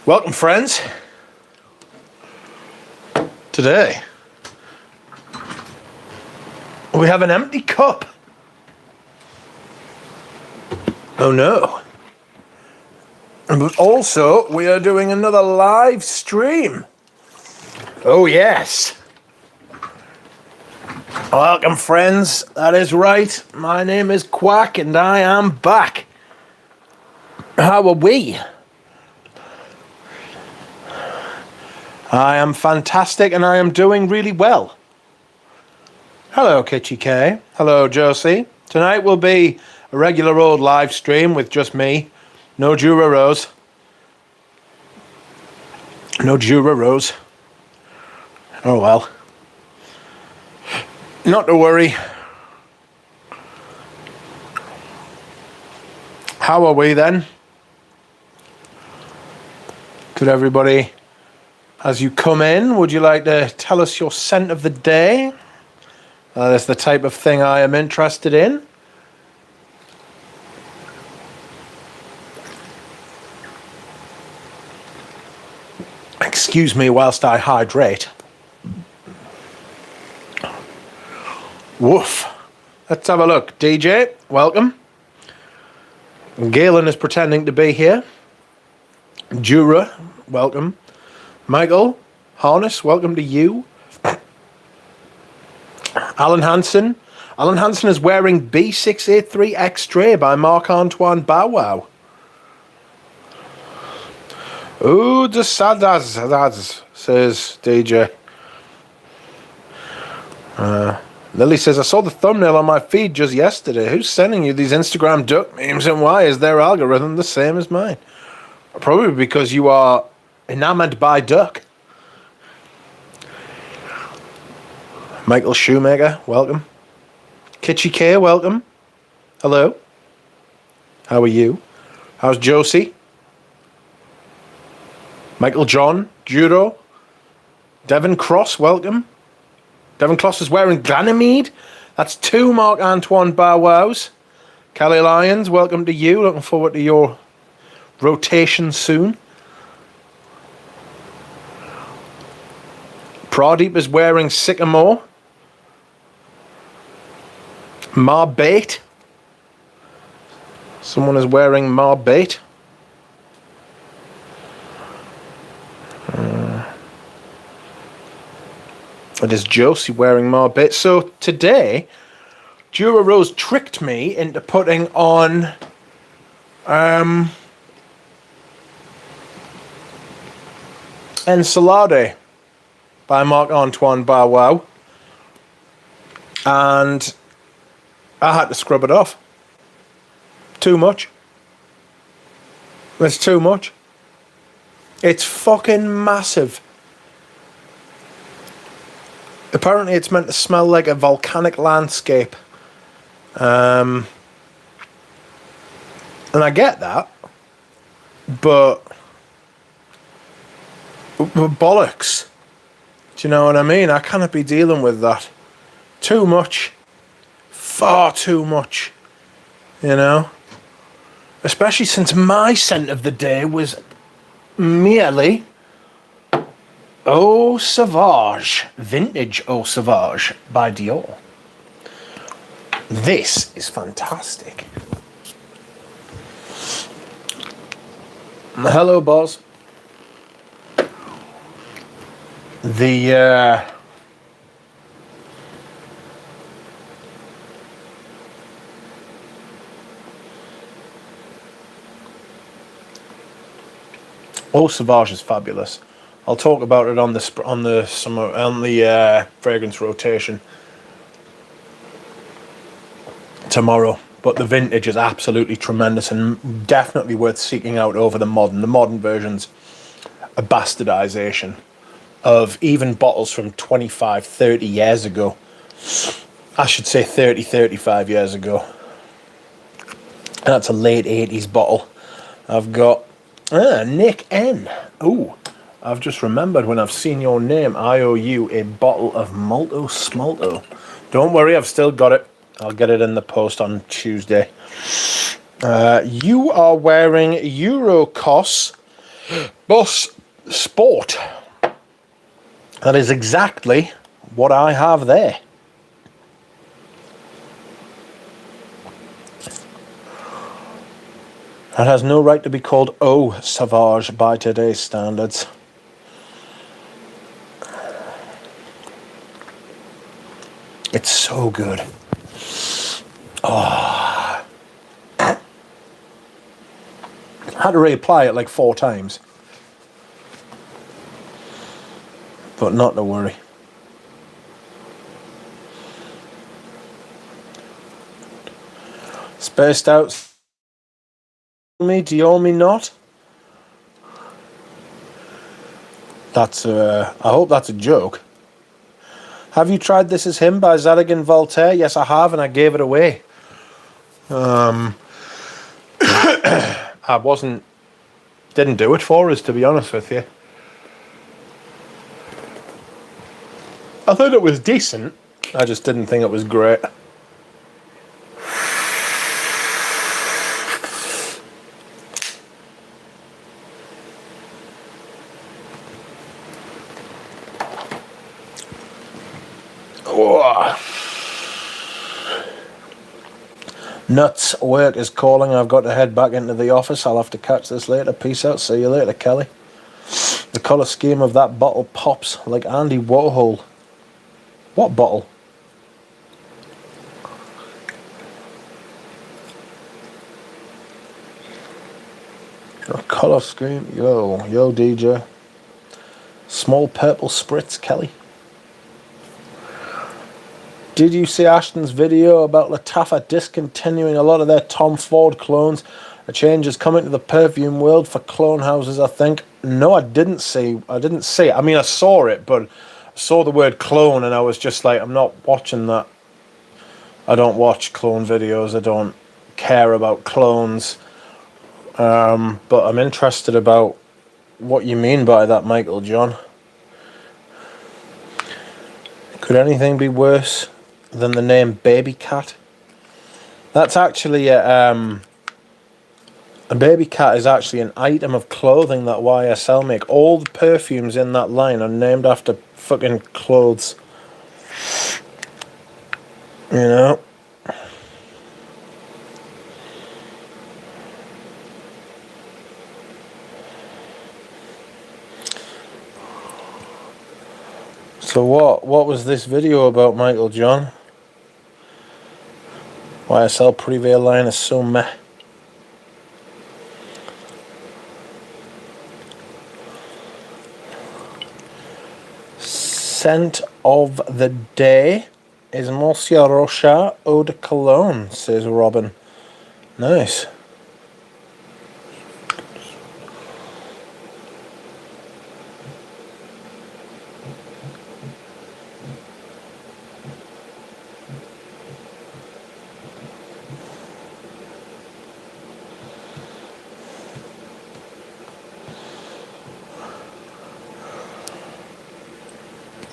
Welcome, friends. Today, we have an empty cup. Oh no. But also, we are doing another live stream. Oh yes. Welcome, friends. That is right. My name is Quack and I am back. How are we? I am fantastic and I am doing really well. Hello, Kitchy K. Hello, Josie. Tonight will be a regular old live stream with just me. No Jura Rose. No Jura Rose. Oh well. Not to worry. How are we then? Could everybody, as you come in, would you like to tell us your scent of the day? That's the type of thing I am interested in. Excuse me whilst I hydrate. Woof. Let's have a look. DJ, welcome. Galen is pretending to be here. Jura, welcome. Michael, Harness, welcome to you. Alan Hansen. Alan Hansen is wearing B683 Extrait by Marc-Antoine Bow Wow. Ooh, the sadaz, says DJ. Lily says, I saw the thumbnail on my feed just yesterday. Who's sending you these Instagram duck memes and why is their algorithm the same as mine? Probably because you are enamored by duck. Michael Shoemaker, welcome. Kitchy K, welcome. Hello. How are you? How's Josie? Michael John, Judo. Devon Cross, welcome. Devon Cross is wearing Ganymede. That's 2 Marc-Antoine Bow Wows. Kelly Lyons, welcome to you. Looking forward to your rotation soon. Pradeep is wearing Sycamore. Marbait. Someone is wearing Marbait. It is Josie wearing Marbait. So today, Jura Rose tricked me into putting on Ensalade by Marc-Antoine Bow Wow. And I had to scrub it off. Too much. It's too much. It's fucking massive. Apparently it's meant to smell like a volcanic landscape. And I get that. But bollocks. Do you know what I mean? I cannot be dealing with that. Too much. Far too much. You know? Especially since my scent of the day was merely Eau Sauvage. Vintage Eau Sauvage by Dior. This is fantastic. Hello, boss. The Eau Sauvage is fabulous. I'll talk about it on the fragrance rotation tomorrow. But the vintage is absolutely tremendous and definitely worth seeking out over the modern. The modern version's a bastardization of even bottles from 25, 30 years ago. I should say 30, 35 years ago. That's a late 80s bottle. I've got Nick N. Ooh, I've just remembered when I've seen your name, I owe you a bottle of Malto Smolto. Don't worry, I've still got it. I'll get it in the post on Tuesday. You are wearing Eurocos Boss Sport. That is exactly what I have there. That has no right to be called Dior Sauvage by today's standards. It's so good. Oh. I had to reapply it like 4 times. But not to worry. Spaced out. Me, Dior me not. That's I hope that's a joke. Have you tried This Is Him by Zadig and Voltaire? Yes, I have, and I gave it away. I didn't do it for us, to be honest with you. I thought it was decent. I just didn't think it was great. Oh. Nuts, work is calling. I've got to head back into the office. I'll have to catch this later. Peace out. See you later, Kelly. The colour scheme of that bottle pops like Andy Warhol. What bottle? A colour scheme. Yo DJ. Small purple spritz, Kelly. Did you see Ashton's video about Lattafa discontinuing a lot of their Tom Ford clones? A change is coming to the perfume world for clone houses, I think. No, I didn't see it. I mean, I saw it, but I saw the word clone and I was just like, I'm not watching that. I don't watch clone videos. I don't care about clones. But I'm interested about what you mean by that, Michael John. Could anything be worse than the name Baby Cat? That's actually a Baby Cat is actually an item of clothing that YSL make. All the perfumes in that line are named after fucking clothes. You know? So what was this video about, Michael John? YSL Privé line is so meh. Scent of the day is Monsieur Rochard Eau de Cologne, says Robin. Nice.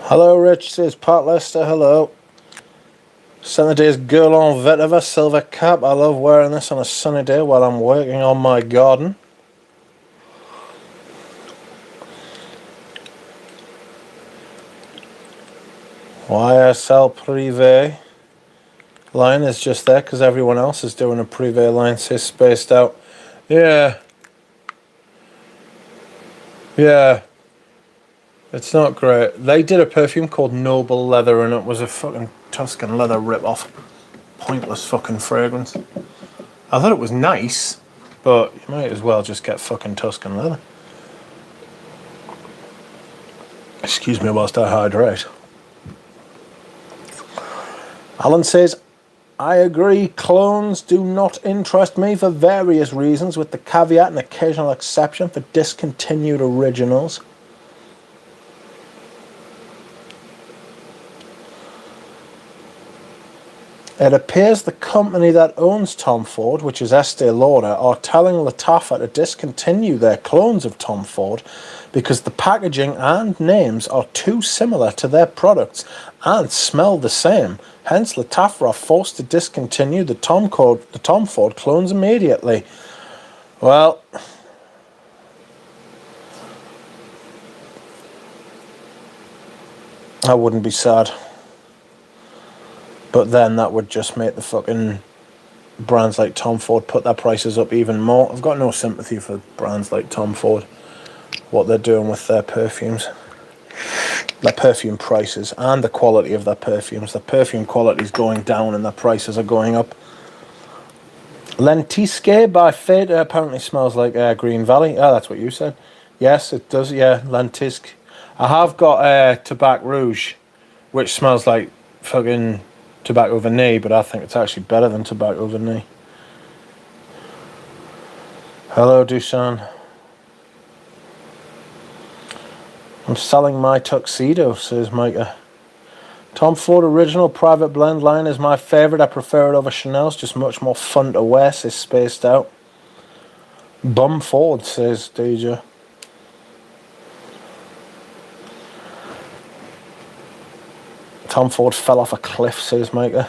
Hello, Rich, says Pat Lester. Hello. Sunny Day's Girl on Vetiver silver cap. I love wearing this on a sunny day while I'm working on my garden. YSL Privé line is just there because everyone else is doing a Privé line, says Spaced Out. Yeah. It's not great. They did a perfume called Noble Leather and it was a fucking Tuscan leather rip-off. Pointless fucking fragrance. I thought it was nice, but you might as well just get fucking Tuscan leather. Excuse me whilst I hydrate. Alan says, I agree, clones do not interest me for various reasons, with the caveat and occasional exception for discontinued originals. It appears the company that owns Tom Ford, which is Estee Lauder, are telling Lattafa to discontinue their clones of Tom Ford because the packaging and names are too similar to their products and smell the same. Hence, Lattafa are forced to discontinue the Tom Ford clones immediately. Well, I wouldn't be sad. But then that would just make the fucking brands like Tom Ford put their prices up even more. I've got no sympathy for brands like Tom Ford, what they're doing with their perfumes. Their perfume prices and the quality of their perfumes. Their perfume quality is going down and their prices are going up. Lentisque by Fade apparently smells like Green Valley. Oh, that's what you said. Yes, it does. Yeah, Lentisque. I have got Tobacco Rouge, which smells like fucking Tobacco Vanille, but I think it's actually better than Tobacco Vanille. Hello, Dusan. I'm selling my tuxedo, says Micah. Tom Ford Original Private Blend line is my favourite. I prefer it over Chanel's, just much more fun to wear, says Spaced Out. Bum Ford, says DJ. Tom Ford fell off a cliff, says Micah.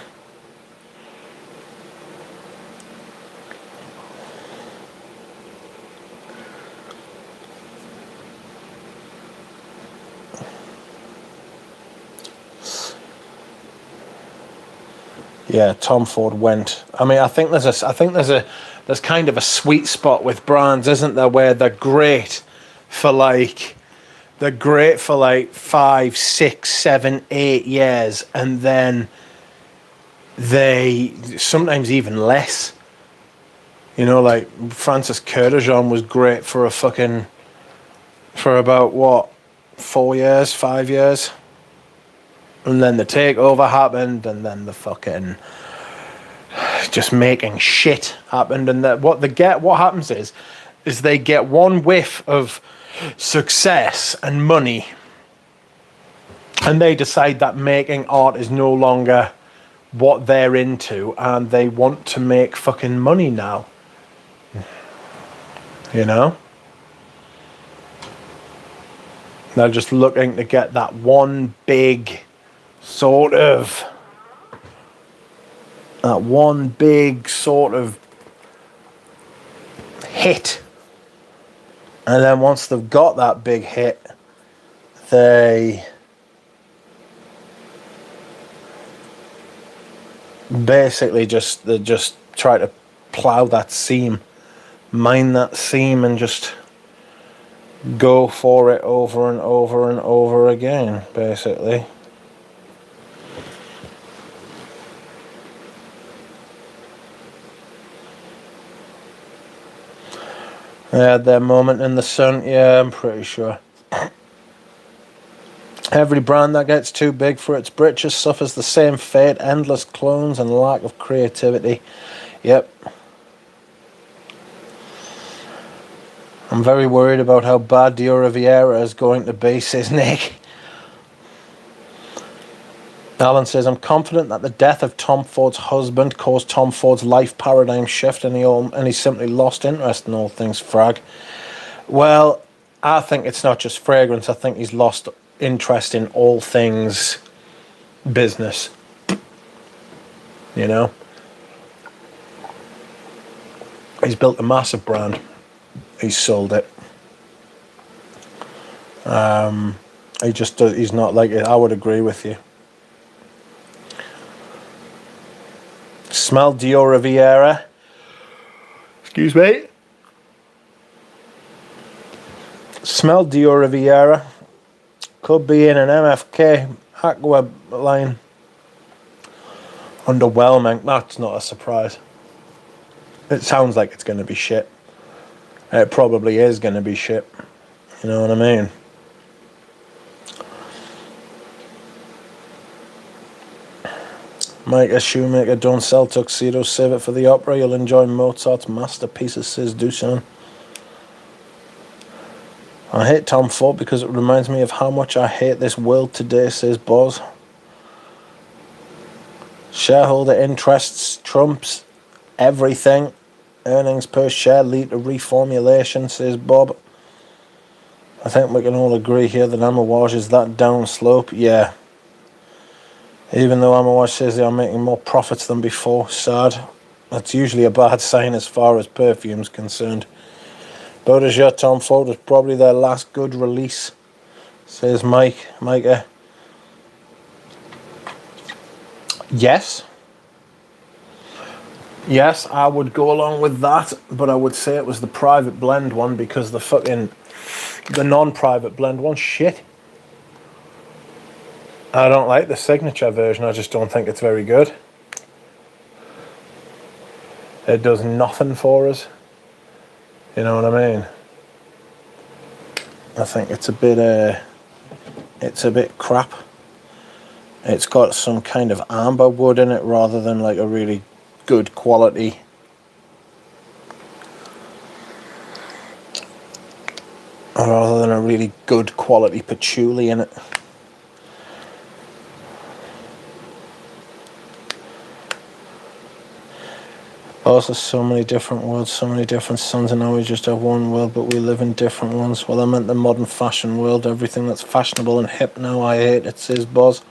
Yeah, Tom Ford went. I mean, I think there's kind of a sweet spot with brands, isn't there, where they're great for like 5, 6, 7, 8 years, and then they sometimes even less. You know, like Francis Kurkdjian was great for about what, 4 years, 5 years. And then the takeover happened, and then the fucking just making shit happened. And what happens is they get one whiff of success and money, and they decide that making art is no longer what they're into, and they want to make fucking money now. You know? They're just looking to get that one big sort of hit, and then once they've got that big hit, they basically just try to plow that seam, mine that seam, and just go for it over and over and over again, basically. They had their moment in the sun, yeah, I'm pretty sure. Every brand that gets too big for its britches suffers the same fate, endless clones and lack of creativity. Yep. I'm very worried about how bad Dior Riviera is going to be, says Nick. Alan says, I'm confident that the death of Tom Ford's husband caused Tom Ford's life paradigm shift, and he simply lost interest in all things frag. Well, I think it's not just fragrance. I think he's lost interest in all things business. You know? He's built a massive brand. He's sold it. He's not like it. I would agree with you. Smell Dior Riviera. Excuse me. Smell Dior Riviera. Could be in an MFK Aqua line. Underwhelming. That's not a surprise. It sounds like it's going to be shit. It probably is going to be shit. You know what I mean? Mike, a shoemaker, don't sell tuxedos, save it for the opera. You'll enjoy Mozart's masterpieces, says Dusan. I hate Tom Ford because it reminds me of how much I hate this world today, says Boz. Shareholder interests trumps everything. Earnings per share lead to reformulation, says Bob. I think we can all agree here that Amouage is that downslope. Yeah. Even though Amouage says they are making more profits than before. Sad. That's usually a bad sign as far as perfume's concerned. Baudelaire Tom Ford was probably their last good release, says Micah. Yes. Yes, I would go along with that, but I would say it was the private blend one because the non-private blend one, shit. I don't like the signature version, I just don't think it's very good. It does nothing for us. You know what I mean? I think it's a bit crap. It's got some kind of amber wood in it rather than like a really good quality patchouli in it. Also, so many different worlds, so many different suns, and now we just have one world, but we live in different ones. Well, I meant the modern fashion world, everything that's fashionable and hip now, I hate it, says Boz.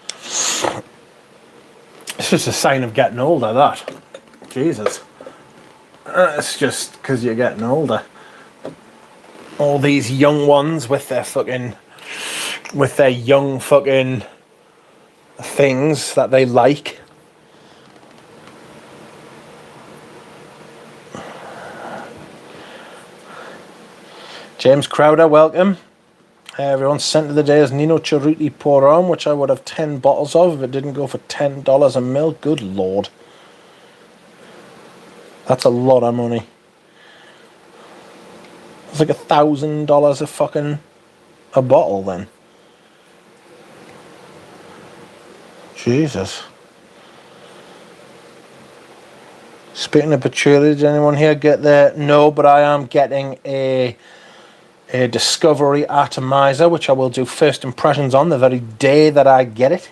It's just a sign of getting older, that. Jesus. It's just because you're getting older. All these young ones with their young fucking things that they like. James Crowder, welcome. Everyone's scent of the day is Nino Cerruti Pour-Homme, which I would have 10 bottles of if it didn't go for $10 a mil. Good lord. That's a lot of money. It's like $1,000 a bottle then. Jesus. Speaking of patchouli, did anyone here get there? No, but I am getting a Discovery Atomizer, which I will do first impressions on the very day that I get it.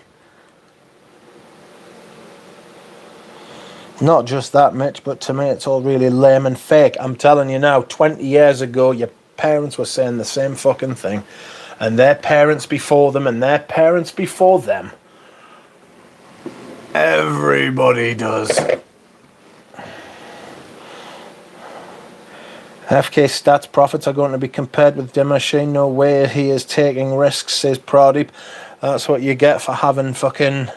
Not just that, Mitch, but to me it's all really lame and fake. I'm telling you now, 20 years ago, your parents were saying the same fucking thing. And their parents before them, and their parents before them. Everybody does. FK Stats profits are going to be compared with Dimash. No way he is taking risks, says Pradeep. That's what you get for having fucking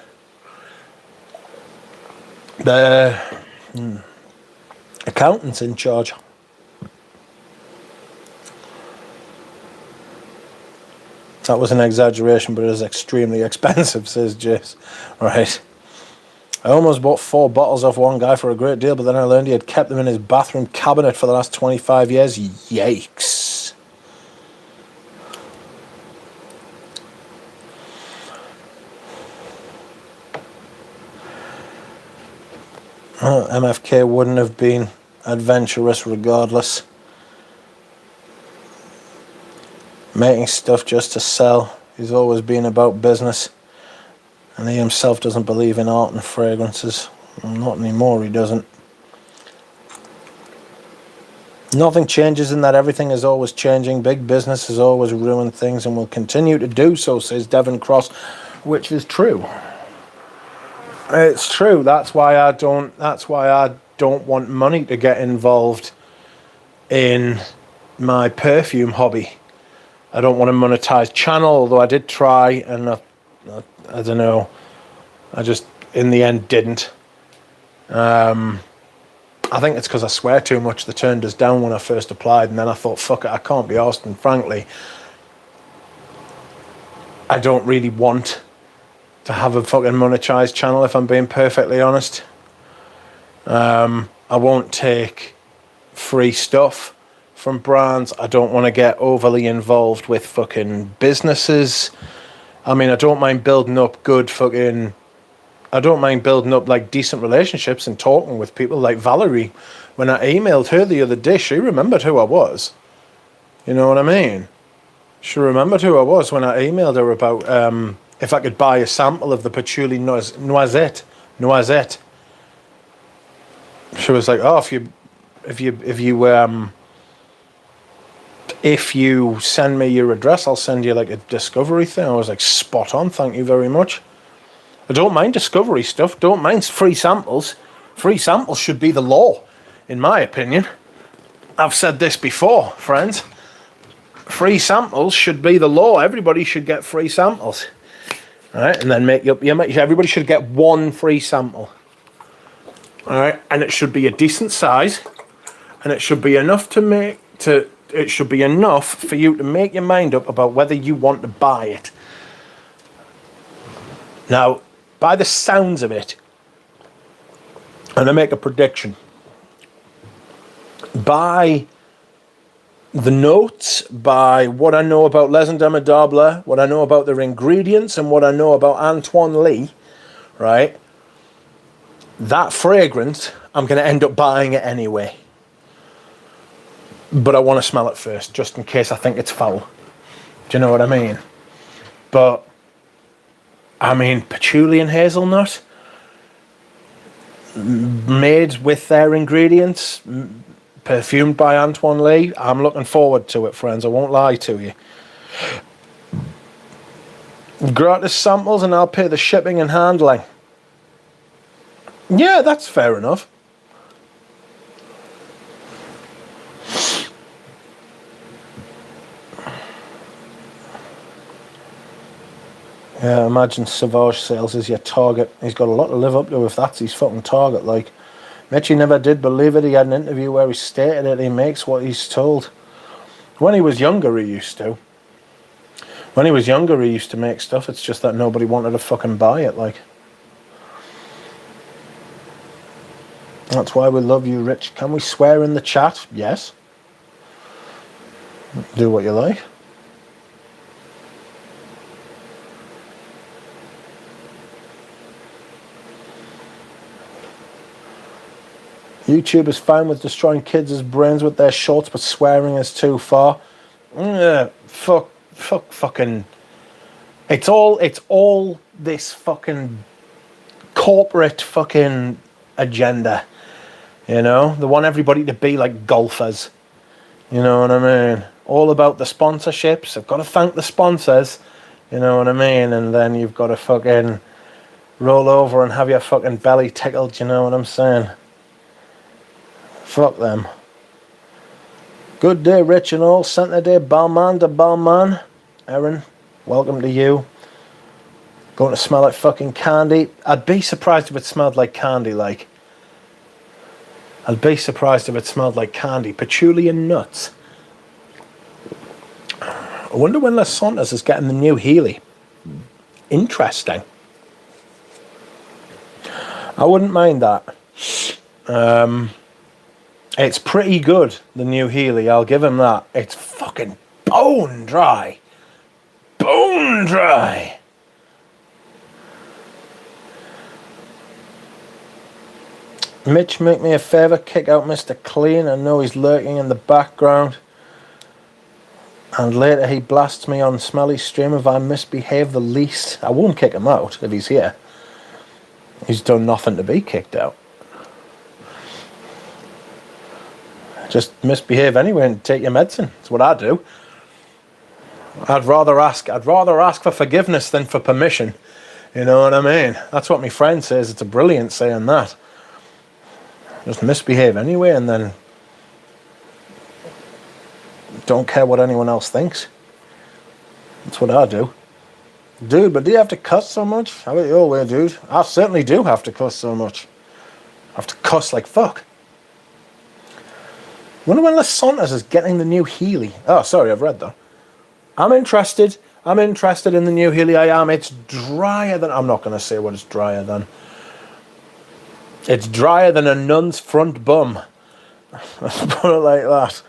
the accountants in charge. That was an exaggeration, but it is extremely expensive, says Jace. Right. I almost bought 4 bottles off one guy for a great deal, but then I learned he had kept them in his bathroom cabinet for the last 25 years. Yikes. Well, MFK wouldn't have been adventurous regardless. Making stuff just to sell. He's always been about business. And he himself doesn't believe in art and fragrances. Well, not anymore, he doesn't. Nothing changes in that everything is always changing. Big business has always ruined things and will continue to do so, says Devon Cross, which is true. It's true. That's why I don't want money to get involved in my perfume hobby. I don't want a monetized channel, although I did try, and I don't know. I just, in the end, didn't. I think it's because I swear too much. They turned us down when I first applied, and then I thought, fuck it, I can't be arsed. And frankly, I don't really want to have a fucking monetized channel, if I'm being perfectly honest. I won't take free stuff from brands. I don't want to get overly involved with fucking businesses. I mean, I don't mind building up like decent relationships and talking with people like Valerie. When I emailed her the other day, she remembered who I was. You know what I mean? She remembered who I was when I emailed her about if I could buy a sample of the patchouli noisette. She was like, "Oh, if you send me your address, I'll send you like a discovery thing." I was like, "Spot on, thank you very much." I don't mind discovery stuff. Don't mind free samples. Free samples should be the law, in my opinion. I've said this before, friends. Free samples should be the law. Everybody should get free samples. All right, and then make up your. Everybody should get one free sample. All right, and it should be a decent size, and it should be enough it should be enough for you to make your mind up about whether you want to buy it. Now, by the sounds of it, and I make a prediction, by the notes, by what I know about Les and Demodable, what I know about their ingredients, and what I know about Antoine Lee, right, that fragrance, I'm going to end up buying it anyway. But I want to smell it first, just in case I think it's foul. Do you know what I mean? But, I mean, patchouli and hazelnut, made with their ingredients, perfumed by Antoine Lee. I'm looking forward to it, friends. I won't lie to you. Gratis samples and I'll pay the shipping and handling. Yeah, that's fair enough. Yeah, imagine Sauvage sales is your target. He's got a lot to live up to if that's his fucking target, like. Mitchie never did believe it. He had an interview where he stated it. He makes what he's told. When he was younger, he used to. When he was younger, he used to make stuff. It's just that nobody wanted to fucking buy it, like. That's why we love you, Rich. Can we swear in the chat? Yes. Do what you like. YouTube is fine with destroying kids' brains with their shorts, but swearing is too far. Fucking. It's all this fucking corporate fucking agenda. You know? They want everybody to be like golfers. You know what I mean? All about the sponsorships. I've got to thank the sponsors. You know what I mean? And then you've got to fucking roll over and have your fucking belly tickled. You know what I'm saying? Fuck them. Good day, Rich and all. Sent the day, Balman to Balman. Erin, welcome to you. Going to smell like fucking candy. I'd be surprised if it smelled like candy, like. I'd be surprised if it smelled like candy. Patchouli and nuts. I wonder when Les Santos is getting the new Healy. Interesting. I wouldn't mind that. It's pretty good, the new Healy, I'll give him that. It's fucking bone dry. Bone dry. Mitch, make me a favour, kick out Mr. Clean. I know he's lurking in the background. And later he blasts me on Smelly's stream if I misbehave the least. I won't kick him out if he's here. He's done nothing to be kicked out. Just misbehave anyway and take your medicine. That's what I do. I'd rather ask for forgiveness than for permission. You know what I mean? That's what my friend says. It's a brilliant saying that. Just misbehave anyway and then don't care what anyone else thinks. That's what I do. Dude, but do you have to cuss so much? How about your way, dude? I certainly do have to cuss so much. I have to cuss like fuck. Wonder when Les Santos is getting the new Healy. Oh, sorry, I've read that. I'm interested in the new Healy. I am. It's drier than... I'm not going to say what it's drier than. It's drier than a nun's front bum. Let's put it like that.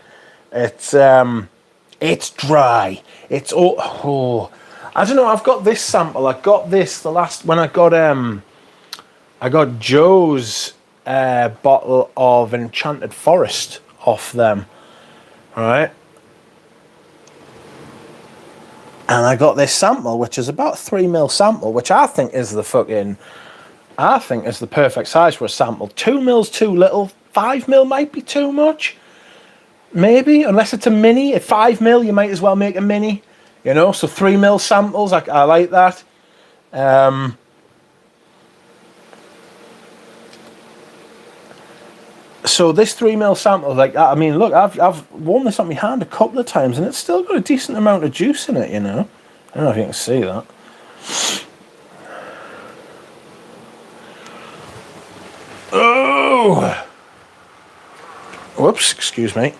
It's dry. It's oh. I don't know. I've got this sample. I got this the last when I got Joe's bottle of Enchanted Forest off them, right? And I got this sample, which is about 3 ml sample, which I think is the perfect size for a sample. 2 ml's too little. 5 ml might be too much. Maybe, unless it's a mini. At 5 ml, you might as well make a mini. You know, so 3 ml samples, I like that. So this 3 ml sample, like, I mean, look, I've worn this on my hand a couple of times, and it's still got a decent amount of juice in it, you know. I don't know if you can see that. Oh! Whoops, excuse me.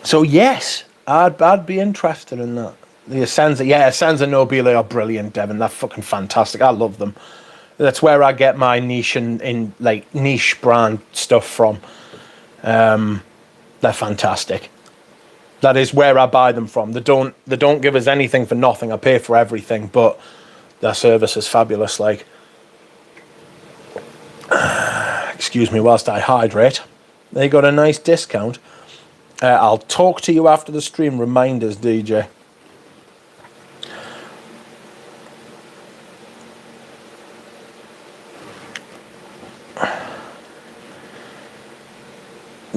So yes, I'd be interested in that. The Essenza, yeah, Essenza Nobile are brilliant, Devon. They're fucking fantastic. I love them. That's where I get my niche in like niche brand stuff from. They're fantastic. That is where I buy them from. They don't give us anything for nothing. I pay for everything, but their service is fabulous. Like, excuse me whilst I hydrate. They got a nice discount. I'll talk to you after the stream. Reminders, DJ.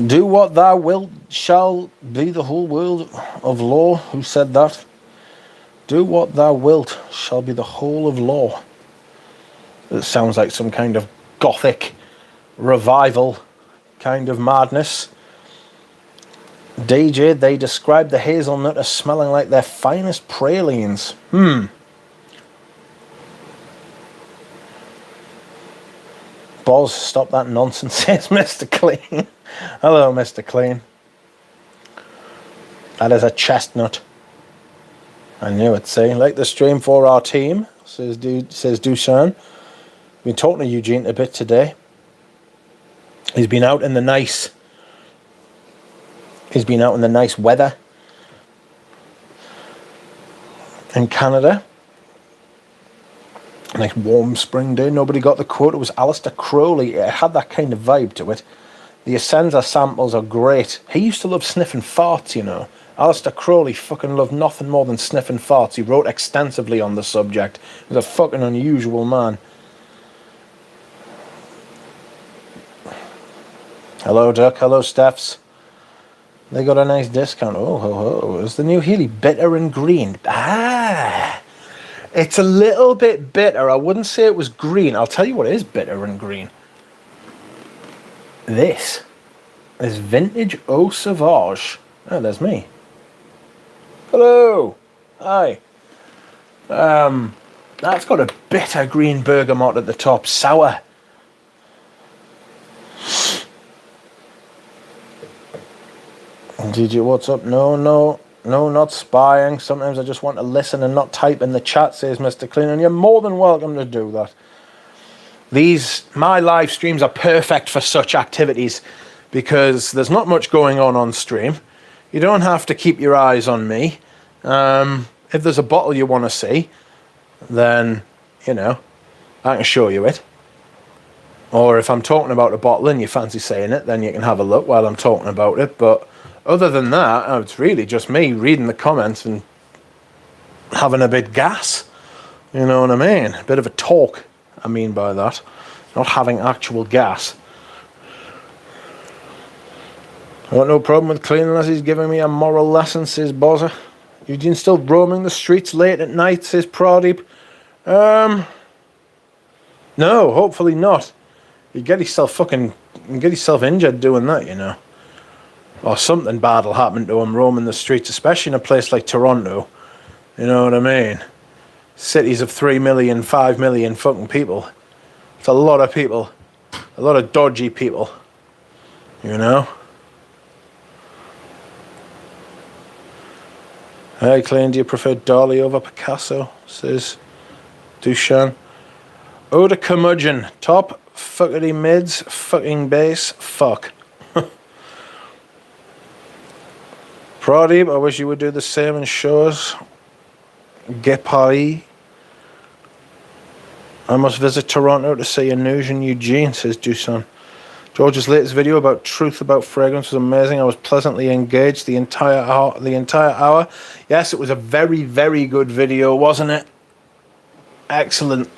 Do what thou wilt shall be the whole world of law. Who said that? Do what thou wilt shall be the whole of law. It sounds like some kind of gothic revival kind of madness. DJ, they describe the hazelnut as smelling like their finest pralines. Boz, stop that nonsense, says Mr. Clean. Hello, Mr. Clean. That is a chestnut. I knew it, see. Like the stream for our team, says Dusan. Been talking to Eugene a bit today. He's been out in the nice weather in Canada. Nice warm spring day. Nobody got the quote. It was Alistair Crowley. It had that kind of vibe to it. The Essenza samples are great. He used to love sniffing farts, you know. Alistair Crowley fucking loved nothing more than sniffing farts. He wrote extensively on the subject. He was a fucking unusual man. Hello, Duck. Hello, Stephs. They got a nice discount. Oh, ho, ho. It's the new Healy. Bitter and green. Ah! It's a little bit bitter. I wouldn't say it was green. I'll tell you what is bitter and green. This is vintage Dior Sauvage. Oh, there's me. Hello. Hi. That's got a bitter green bergamot at the top. Sour. DJ, what's up? No, not spying. Sometimes I just want to listen and not type in the chat, says Mr. Clean, and you're more than welcome to do that. My live streams are perfect for such activities because there's not much going on stream. You don't have to keep your eyes on me. If there's a bottle you want to see, then, you know, I can show you it. Or if I'm talking about a bottle and you fancy saying it, then you can have a look while I'm talking about it. But other than that, it's really just me reading the comments and having a bit gas. You know what I mean? A bit of a talk, I mean by that. Not having actual gas. I got no problem with Clean unless he's giving me a moral lesson, says Bozza. Eugene still roaming the streets late at night, says Pradeep. No, hopefully not. You get yourself injured doing that, you know. Or something bad will happen to him roaming the streets, especially in a place like Toronto. You know what I mean? Cities of 3 million, 5 million fucking people. It's a lot of people. A lot of dodgy people. You know? Hey, Clean, do you prefer Dali over Picasso? Says Dushan. Eau de curmudgeon. Top, fuckity mids, fucking bass, fuck. Pradeep, I wish you would do the same and show us. Paris. I must visit Toronto to see Illusion Eugene, says Dusan. George's latest video about truth about fragrance was amazing. I was pleasantly engaged the entire hour. Yes, it was a very, very good video, wasn't it? Excellent.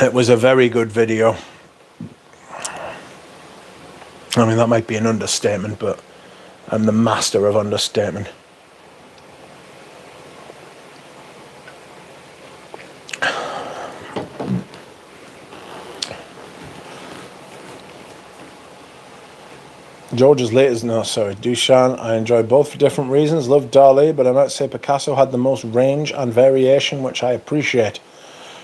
It was a very good video. I mean, that might be an understatement, but I'm the master of understatement. George's latest, no, sorry, Duchamp. I enjoy both for different reasons. Love Dali, but I might say Picasso had the most range and variation, which I appreciate.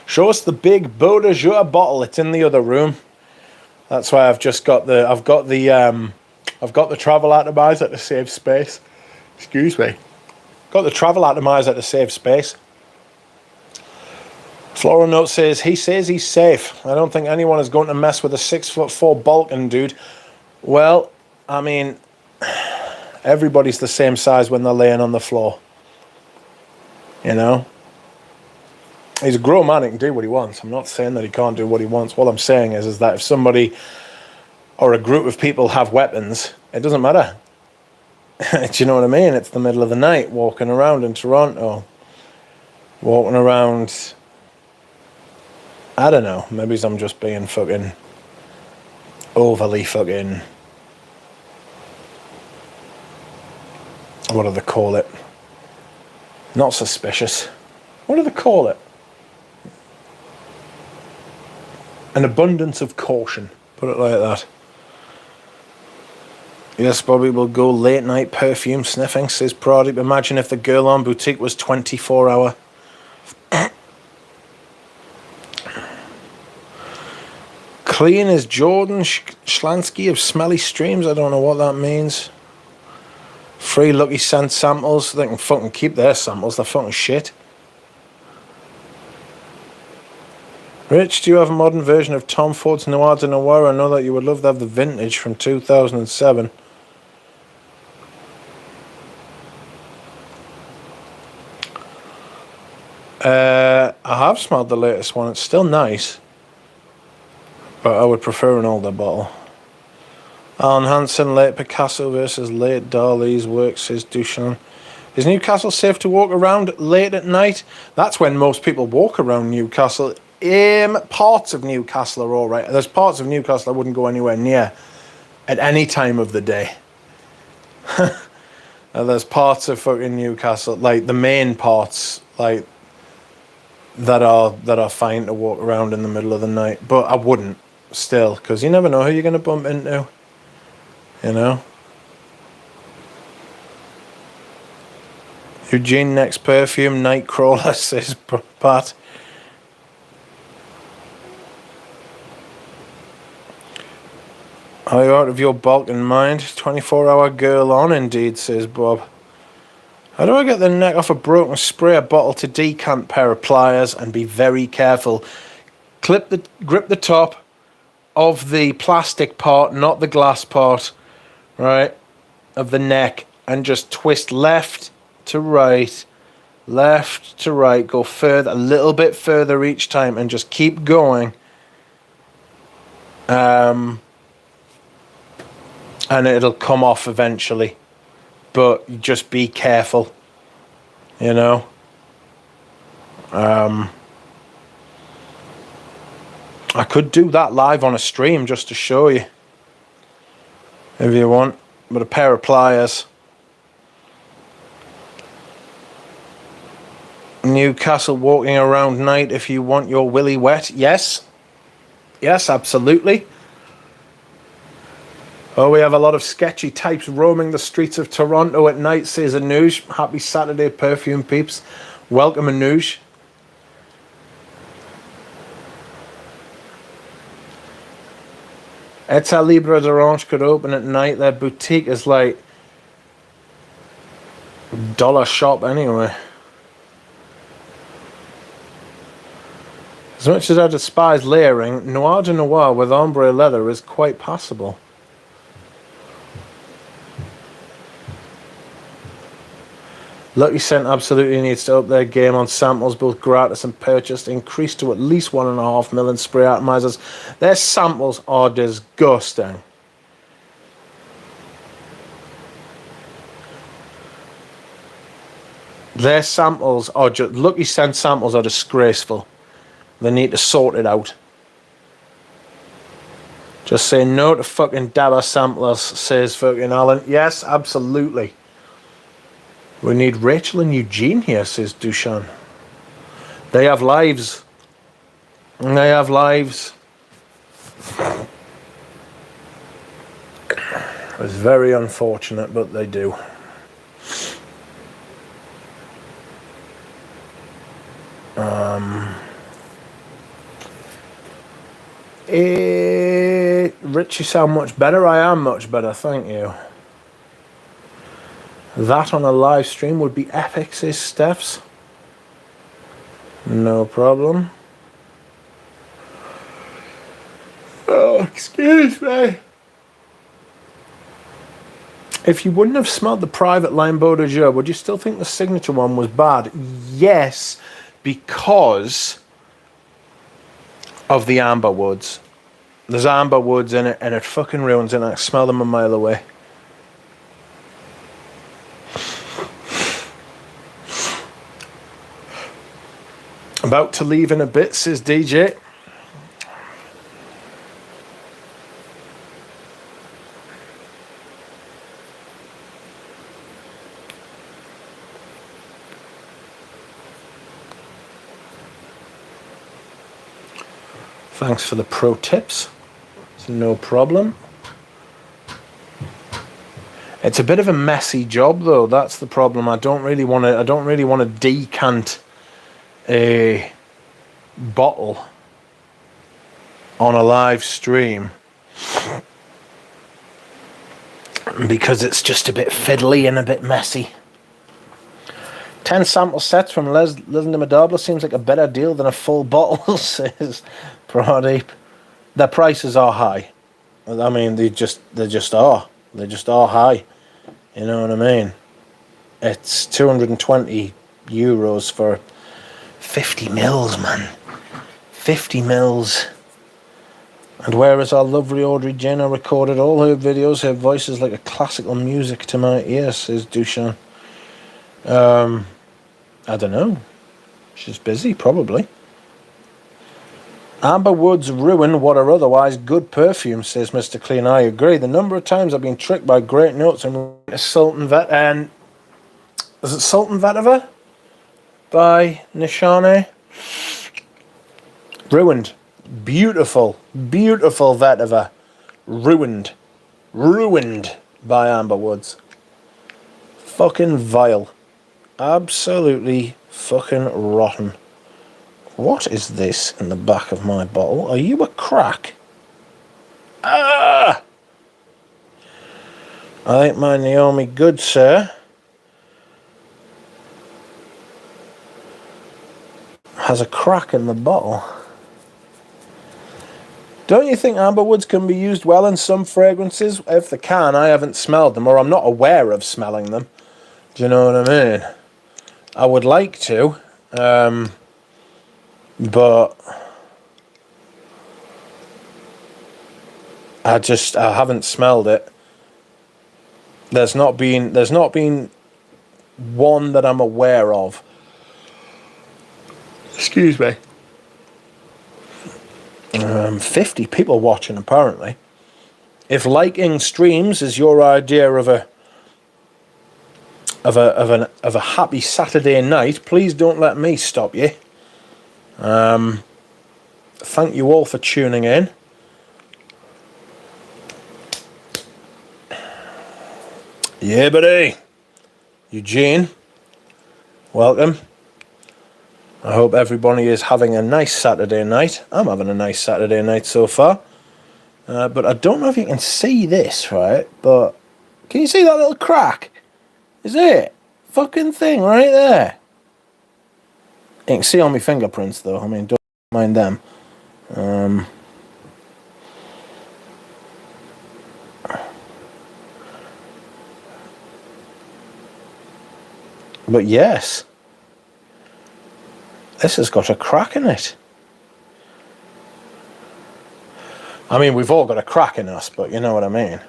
Show us the big Beau de Jour bottle. It's in the other room. That's why I've just got the. I've got the travel atomizer to save space. Excuse me. Got the travel atomizer to save space. Floral Note says he says he's safe. I don't think anyone is going to mess with a 6'4" Balkan dude. Well, I mean, everybody's the same size when they're laying on the floor. You know? He's a grown man, he can do what he wants. I'm not saying that he can't do what he wants. What I'm saying is that if somebody or a group of people have weapons, it doesn't matter. Do you know what I mean? It's the middle of the night, walking around in Toronto. Walking around... I don't know. Maybe I'm just being fucking... overly fucking... what do they call it? Not suspicious. What do they call it? An abundance of caution. Put it like that. Yes, Bobby will go late night perfume sniffing, says Pradeep. Imagine if the girl on boutique was 24 hour. Clean is Jordan Schlansky of Smelly Streams. I don't know what that means. Free Lucky Scent samples. They can fucking keep their samples. They're fucking shit. Rich, do you have a modern version of Tom Ford's Noir de Noir? I know that you would love to have the vintage from 2007. I have smelled the latest one. It's still nice. But I would prefer an older bottle. Alan Hansen, late Picasso versus late Dali's work, says Duchamp. Is Newcastle safe to walk around late at night? That's when most people walk around Newcastle. Parts of Newcastle are all right. There's parts of Newcastle I wouldn't go anywhere near at any time of the day. There's parts of fucking Newcastle, like the main parts, like that are fine to walk around in the middle of the night. But I wouldn't still, because you never know who you're going to bump into. You know. Eugene next perfume Nightcrawler, says Pat. Are you out of your Balkan mind? 24-hour girl on, indeed, says Bob. How do I get the neck off a broken sprayer bottle to decant? Pair of pliers and be very careful. Grip the top of the plastic part, not the glass part, right, of the neck, and just twist left to right, go further, a little bit further each time, and just keep going. And it'll come off eventually, but just be careful, you know. I could do that live on a stream just to show you, if you want, but a pair of pliers. Newcastle walking around night if you want your willy wet. Yes, absolutely. Oh, we have a lot of sketchy types roaming the streets of Toronto at night, says Anuj. Happy Saturday, perfume peeps. Welcome, Anuj. Eta Libre d'Orange could open at night. Their boutique is like dollar shop anyway. As much as I despise layering, Noir de Noir with ombre leather is quite passable. Lucky Scent absolutely needs to up their game on samples, both gratis and purchased, increased to at least 1.5 million spray atomizers. Their samples are disgusting. Their samples are just... Lucky Scent samples are disgraceful. They need to sort it out. Just say no to fucking dabber samplers, says fucking Alan. Yes, absolutely. We need Rachel and Eugene here, says Duchamp. They have lives. They have lives. It's very unfortunate, but they do. Rich, you sound much better. I am much better, thank you. That on a live stream would be epic, says Stephs. No problem. Oh, excuse me. If you wouldn't have smelled the private line Beau de Jour, would you still think the signature one was bad? Yes, because of the amber woods. There's amber woods in it, and it fucking ruins it. I smell them a mile away. About to leave in a bit, says DJ. Thanks for the pro tips. It's no problem. It's a bit of a messy job, though. That's the problem. I don't really want to decant a bottle on a live stream because it's just a bit fiddly and a bit messy. 10 sample sets from Les de Madabla seems like a better deal than a full bottle, says Pradeep. Their prices are high. I mean, they just are high. You know what I mean? It's 220 euros for 50 mils, man. 50 mils. And whereas our lovely Audrey Jenner recorded all her videos, her voice is like a classical music to my ears, says Dushan. I don't know. She's busy, probably. Amber woods ruin what are otherwise good perfumes, says Mr. Clean. I agree. The number of times I've been tricked by great notes and Sultan Vet and is it Sultan Vetiver by Nishane? Ruined. Beautiful, beautiful vetiver. Ruined by amber woods. Fucking vile. Absolutely fucking rotten. What is this in the back of my bottle? Are you a crack? Ah! I think my Naomi good, sir, has a crack in the bottle. Don't you think amber woods can be used well in some fragrances? If they can, I haven't smelled them, or I'm not aware of smelling them. Do you know what I mean? I would like to, but I haven't smelled it. There's not been one that I'm aware of. Excuse me. 50 people watching apparently. If liking streams is your idea of a happy Saturday night, please don't let me stop you. Thank you all for tuning in. Yeah, buddy. Eugene, welcome. I hope everybody is having a nice Saturday night. I'm having a nice Saturday night so far. But I don't know if you can see this, right? But can you see that little crack? Is it? Fucking thing right there. You can see all my fingerprints though. I mean, don't mind them. But yes. This has got a crack in it. I mean, we've all got a crack in us, but you know what I mean.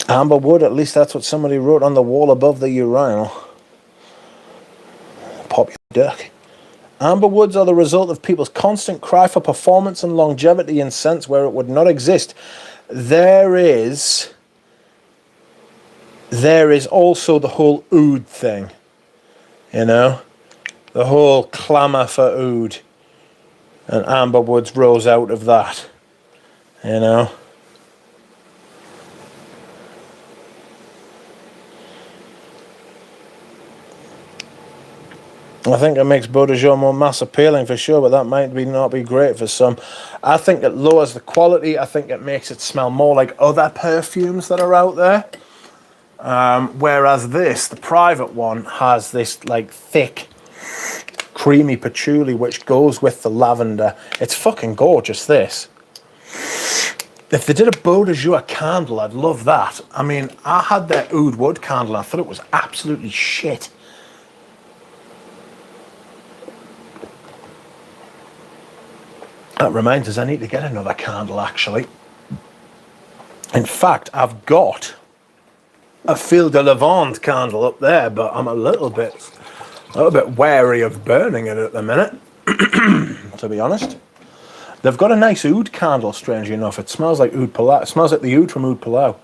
Amber wood, at least that's what somebody wrote on the wall above the urinal. Pop your duck. Amber woods are the result of people's constant cry for performance and longevity in scents where it would not exist. There is also the whole oud thing. You know? The whole clamour for oud. And amber woods rose out of that. You know? I think it makes Beau de Jour more mass appealing for sure, but that might not be great for some. I think it lowers the quality. I think it makes it smell more like other perfumes that are out there. Whereas this, the private one, has this like thick, creamy patchouli which goes with the lavender. It's fucking gorgeous, this. If they did a Beau de Jour candle, I'd love that. I mean, I had their Oud Wood candle. I thought it was absolutely shit. That reminds us, I need to get another candle, actually. In fact, I've got a Fil de Lavande candle up there, but I'm a little bit wary of burning it at the minute, to be honest. They've got a nice oud candle, strangely enough. It smells like oud pilau. It smells like the oud from oud pilau.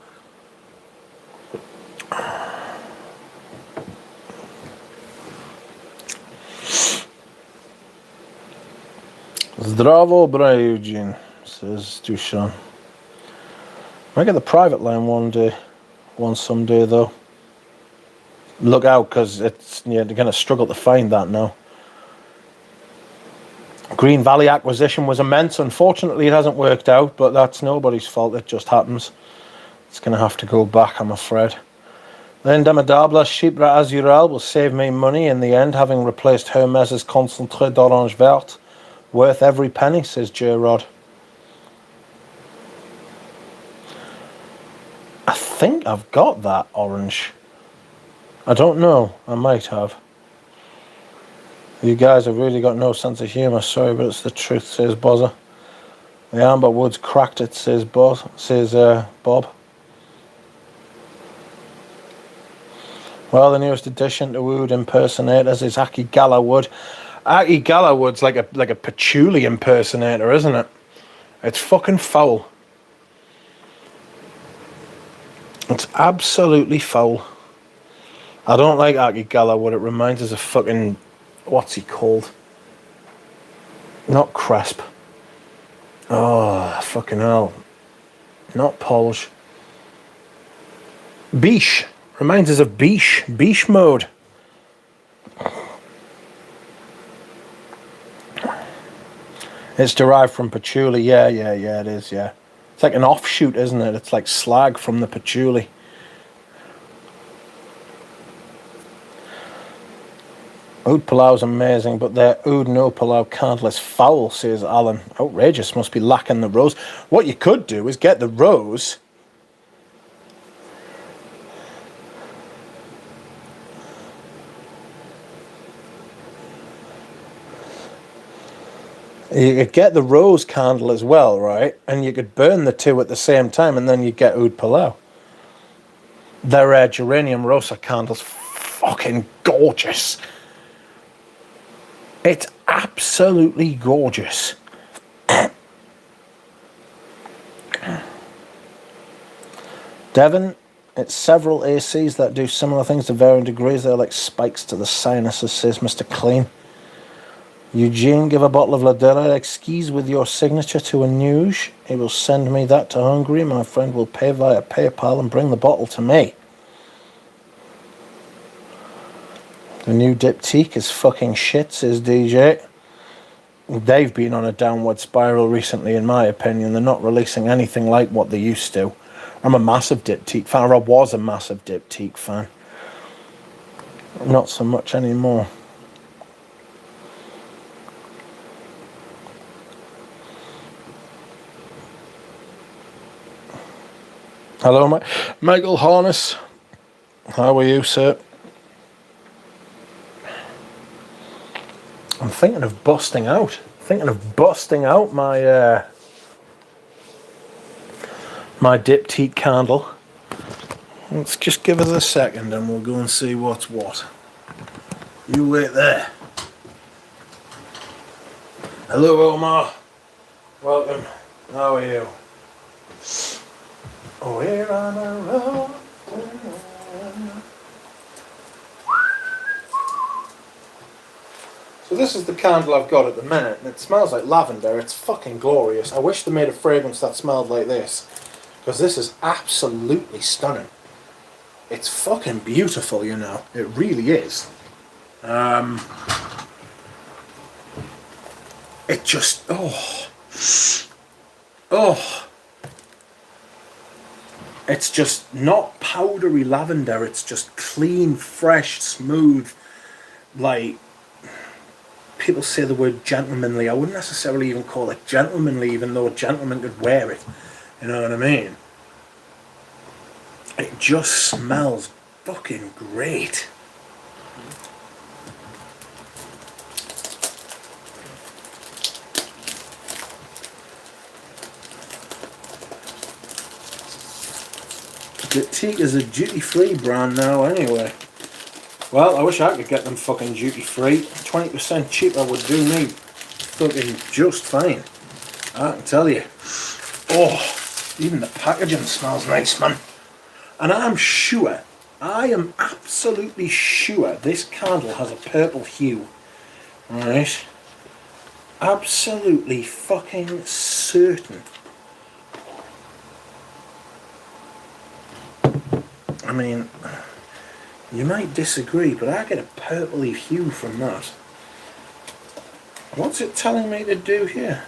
Zdravo, bra, Eugene, says Dushan. Might get the private line one someday, though. Look out, because you're going to struggle to find that now. Green Valley acquisition was immense. Unfortunately, it hasn't worked out, but that's nobody's fault. It just happens. It's going to have to go back, I'm afraid. L'Indomitable Chypre Azurel will save me money in the end, having replaced Hermès' Concentré d'Orange Verte. Worth every penny, says J. Rod. I think I've got that orange. I don't know. I might have. You guys have really got no sense of humour. Sorry, but it's the truth, says Bozza. The Amber Woods cracked it, says Bob. Well, the newest addition to Oud impersonators is Aki Gala Wood. Aki Gala Wood's like a patchouli impersonator, isn't it? It's fucking foul. It's absolutely foul. I don't like Aki Gala Wood. It reminds us of fucking... What's he called? Not Cresp. Oh, fucking hell. Not Polish. Biche. Reminds us of Biche. Biche mode. It's derived from patchouli. Yeah, it is, yeah. It's like an offshoot, isn't it? It's like slag from the patchouli. Oud Palau's amazing, but their Oud no Palau candle is foul, says Alan. Outrageous, must be lacking the rose. What you could do is get the rose. You could get the rose candle as well, right? And you could burn the two at the same time, and then you get Oud Palau. Their geranium rosa candle's fucking gorgeous. It's absolutely gorgeous. Devon, it's several ACs that do similar things to varying degrees. They're like spikes to the sinuses, says Mr. Clean. Eugene, give a bottle of La Della Exquise with your signature to Anuj. He will send me that to Hungary. My friend will pay via PayPal and bring the bottle to me. The new Diptych is fucking shit, says DJ. They've been on a downward spiral recently, in my opinion. They're not releasing anything like what they used to. I'm a massive Diptych fan, or I was a massive Diptych fan. Not so much anymore. Hello, Michael Harness. How are you, sir? I'm thinking of busting out. My my Diptych candle. Let's just give us a second and we'll go and see what's what. You wait there. Hello, Omar. Welcome. How are you? We're on a road. So this is the candle I've got at the minute, and it smells like lavender. It's fucking glorious. I wish they made a fragrance that smelled like this, because this is absolutely stunning. It's fucking beautiful, you know. It really is. it just, it's just not powdery lavender, it's just clean, fresh, smooth, like, people say the word gentlemanly. I wouldn't necessarily even call it gentlemanly, even though a gentleman could wear it. You know what I mean? It just smells fucking great. Diptych is a duty-free brand now anyway. Well, I wish I could get them fucking duty-free. 20% cheaper would do me fucking just fine. I can tell you. Oh, even the packaging smells nice, man. And I'm sure, I am absolutely sure this candle has a purple hue. Right? Absolutely fucking certain. I mean, you might disagree, but I get a purpley hue from that. What's it telling me to do here?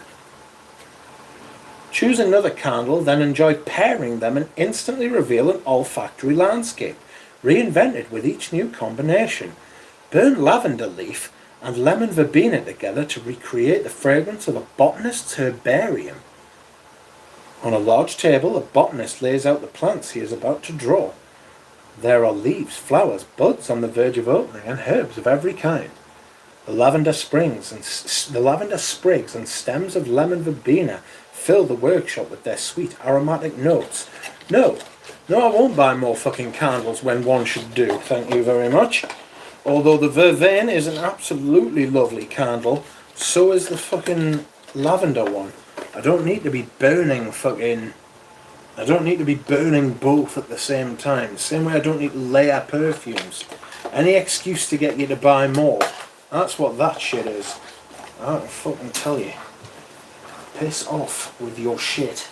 Choose another candle, then enjoy pairing them and instantly reveal an olfactory landscape, reinvented with each new combination. Burn lavender leaf and lemon verbena together to recreate the fragrance of a botanist's herbarium. On a large table, a botanist lays out the plants he is about to draw. There are leaves, flowers, buds on the verge of opening, and herbs of every kind. The lavender sprigs and stems of lemon verbena fill the workshop with their sweet aromatic notes. No, I won't buy more fucking candles when one should do, thank you very much. Although the vervain is an absolutely lovely candle, so is the fucking lavender one. I don't need to be burning both at the same time. Same way I don't need to layer perfumes. Any excuse to get you to buy more. That's what that shit is. I can fucking tell you. Piss off with your shit.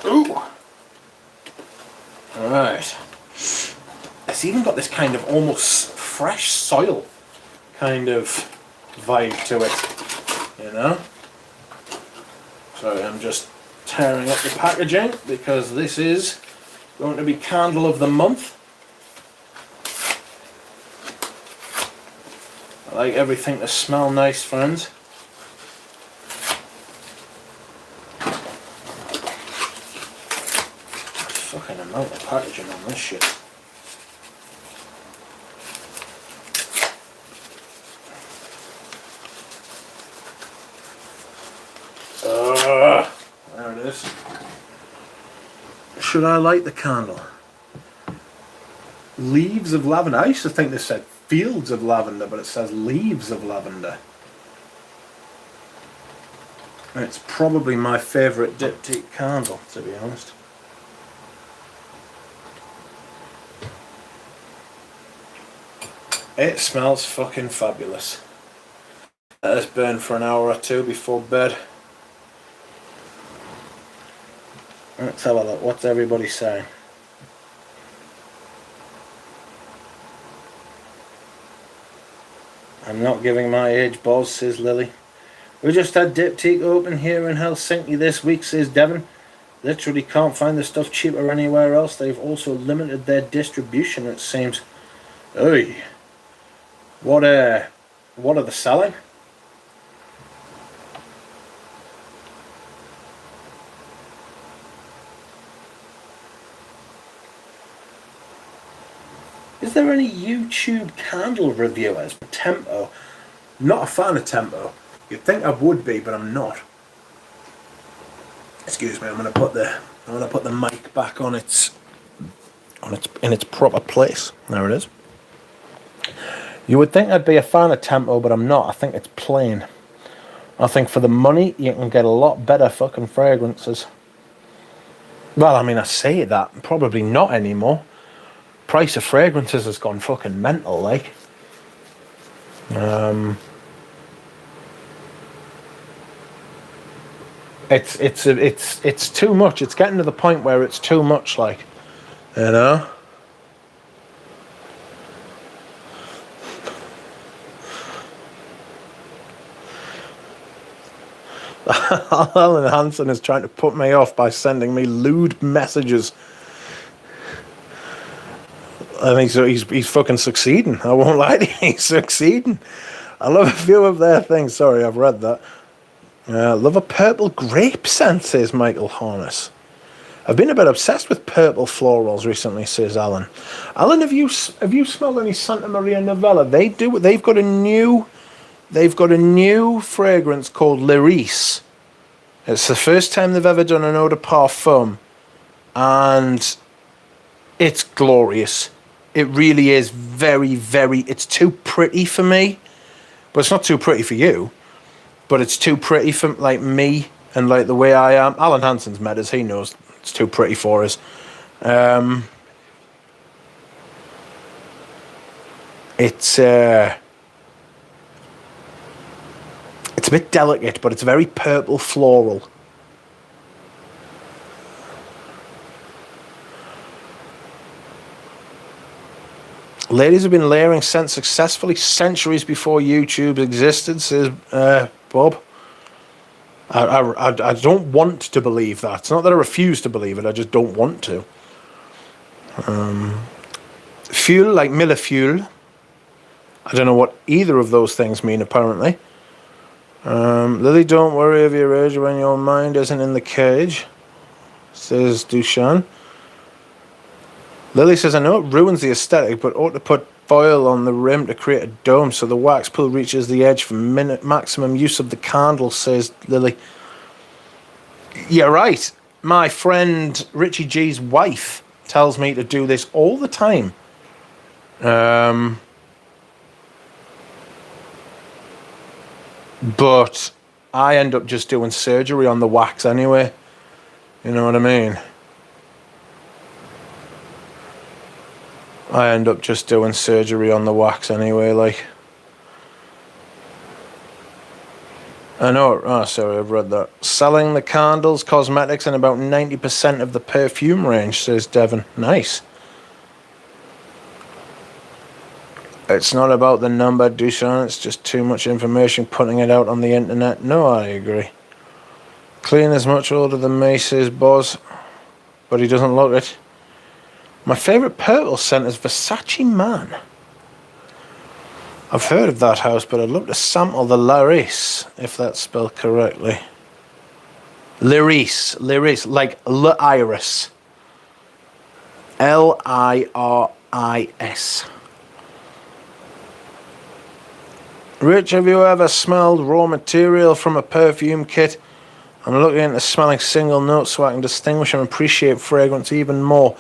Ooh! Alright. It's even got this kind of almost fresh soil kind of vibe to it. You know? Sorry, I'm just tearing up the packaging because this is going to be candle of the month. I like everything to smell nice, friends. Fucking amount of packaging on this shit. There it is. Should I light the candle? Leaves of lavender. I used to think this said fields of lavender, but it says leaves of lavender. It's probably my favourite Diptych candle, to be honest. It smells fucking fabulous. Let us burn for an hour or two before bed. Let's have a look. What's everybody saying? I'm not giving my age, boss, says Lily. We just had Diptych open here in Helsinki this week, says Devon. Literally can't find the stuff cheaper anywhere else. They've also limited their distribution, it seems. Oy. What are they selling? Is there any YouTube candle reviewers? Tempo. Not a fan of Tempo. You'd think I would be, but I'm not. Excuse me. I'm gonna put the mic back in its proper place. There it is. You would think I'd be a fan of Tempo, but I'm not. I think it's plain. I think for the money, you can get a lot better fucking fragrances. Well, I mean, I say that. Probably not anymore. Price of fragrances has gone fucking mental, like. It's too much. It's getting to the point where it's too much, like, you know. Alan Hansen is trying to put me off by sending me lewd messages. And he's fucking succeeding. I won't lie to you, he's succeeding. I love a few of their things. Sorry, I've read that. Love a purple grape scent, says Michael Harness. I've been a bit obsessed with purple florals recently, says Alan. Alan, have you smelled any Santa Maria Novella? They've got a new fragrance called Lyris. It's the first time they've ever done an eau de parfum, and it's glorious. It really is very, very... It's too pretty for me, but it's not too pretty for you. But it's too pretty for like me and like the way I am. Alan Hansen's met us. He knows it's too pretty for us. It's a bit delicate, but it's very purple floral. Ladies have been layering scents successfully centuries before YouTube existed, says Bob. I don't want to believe that. It's not that I refuse to believe it, I just don't want to. Fuel, like millefeuille. I don't know what either of those things mean, apparently. Lily, don't worry of your age when your mind isn't in the cage, says Dushan. Lily says, I know it ruins the aesthetic, but ought to put foil on the rim to create a dome so the wax pool reaches the edge for maximum use of the candle, says Lily. You're right. My friend Richie G's wife tells me to do this all the time. But I end up just doing surgery on the wax anyway. You know what I mean? I end up just doing surgery on the wax anyway, like. I know, oh sorry, I've read that. Selling the candles, cosmetics, and about 90% of the perfume range, says Devon. Nice. It's not about the number, Dushan, it's just too much information putting it out on the internet. No, I agree. Clean is much older than me, says Boz, but he doesn't look it. My favourite purple scent is Versace Man. I've heard of that house, but I'd love to sample the Lyris, if that's spelled correctly. Lyris, like L-Iris. L-I-R-I-S. Rich, have you ever smelled raw material from a perfume kit? I'm looking into smelling single notes so I can distinguish and appreciate fragrance even more.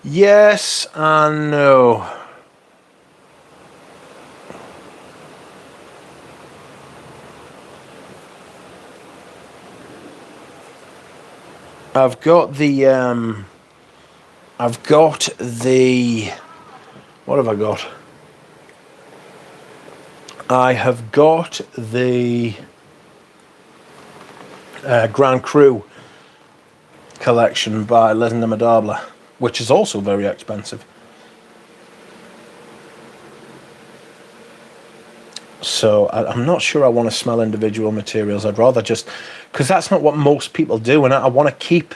Yes and no. I've got the what have I got? I have got the Grand Cru collection by Les Indomptables, which is also very expensive. So I'm not sure I want to smell individual materials. I'd rather just, because that's not what most people do, and I want to keep,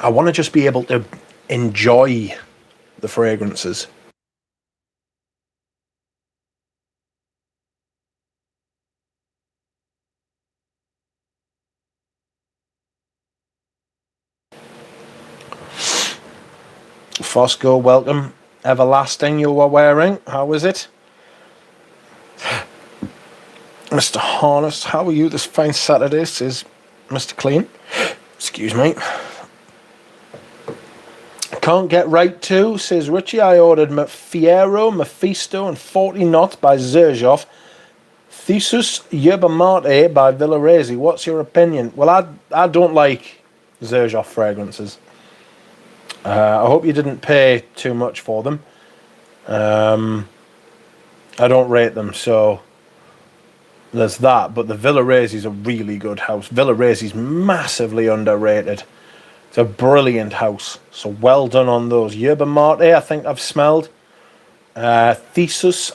I want to just be able to enjoy the fragrances. Fosco, welcome. Everlasting you were wearing. How is it? Mr. Harness, how are you this fine Saturday, says Mr. Clean. Excuse me. Can't get right to, says Richie. I ordered Fiero, Mephisto, and 40 Knots by Xerjoff. Thesis Yerba Mate by Villaresi. What's your opinion? Well, I don't like Xerjoff fragrances. I hope you didn't pay too much for them. I don't rate them, so there's that. But the Villaresi's a really good house. Villaresi's massively underrated. It's a brilliant house. So well done on those. Yerba Mate, I think I've smelled. Thesis,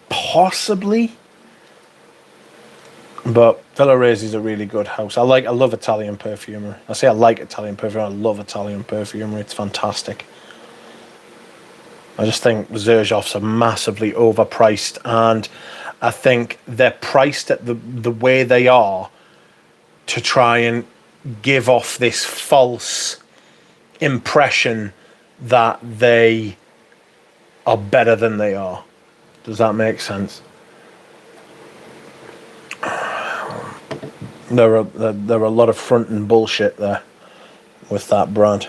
possibly. But Villarese is a really good house. I love Italian perfumery. I say I like Italian perfumery. I love Italian perfumery. It's fantastic. I just think Xerjoffs are massively overpriced, and I think they're priced at the way they are to try and give off this false impression that they are better than they are. Does that make sense? There are a lot of front and bullshit there with that brand.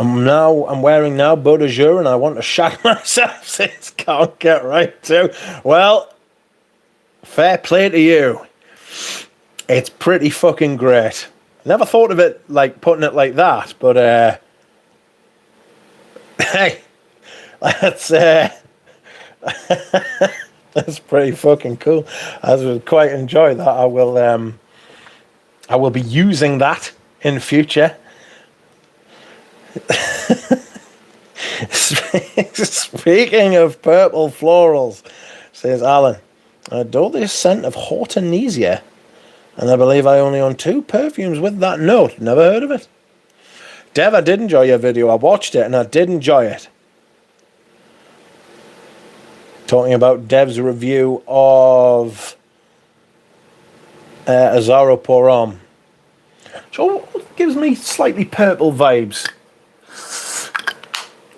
I'm wearing now Beau de Jour, and I want to shag myself since can't get right to. Well, fair play to you. It's pretty fucking great. Never thought of it like putting it like that, but hey, that's that's pretty fucking cool. I would quite enjoy that. I will be using that in future. Speaking of purple florals, says Alan, I adore the scent of Hortensia, and I believe I only own 2 perfumes with that note. Never heard of it. Dev, I did enjoy your video. I watched it and I did enjoy it. Talking about Dev's review of Azaro Pour Homme. So it gives me slightly purple vibes.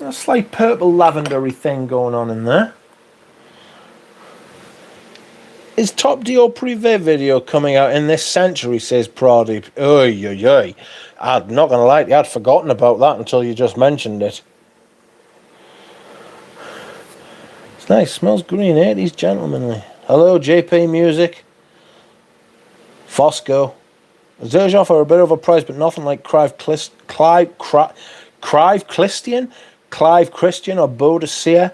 A slight purple lavendery thing going on in there. Is Top Dior Privé video coming out in this century, says Pradeep. Oy, oy, oy. I'm not going to lie to you, I'd forgotten about that until you just mentioned it. It's nice, smells green, 80s gentlemanly. Hello, JP Music. Fosco. Xerjoff are a bit overpriced, but nothing like Clive Christian or Beau de Cire.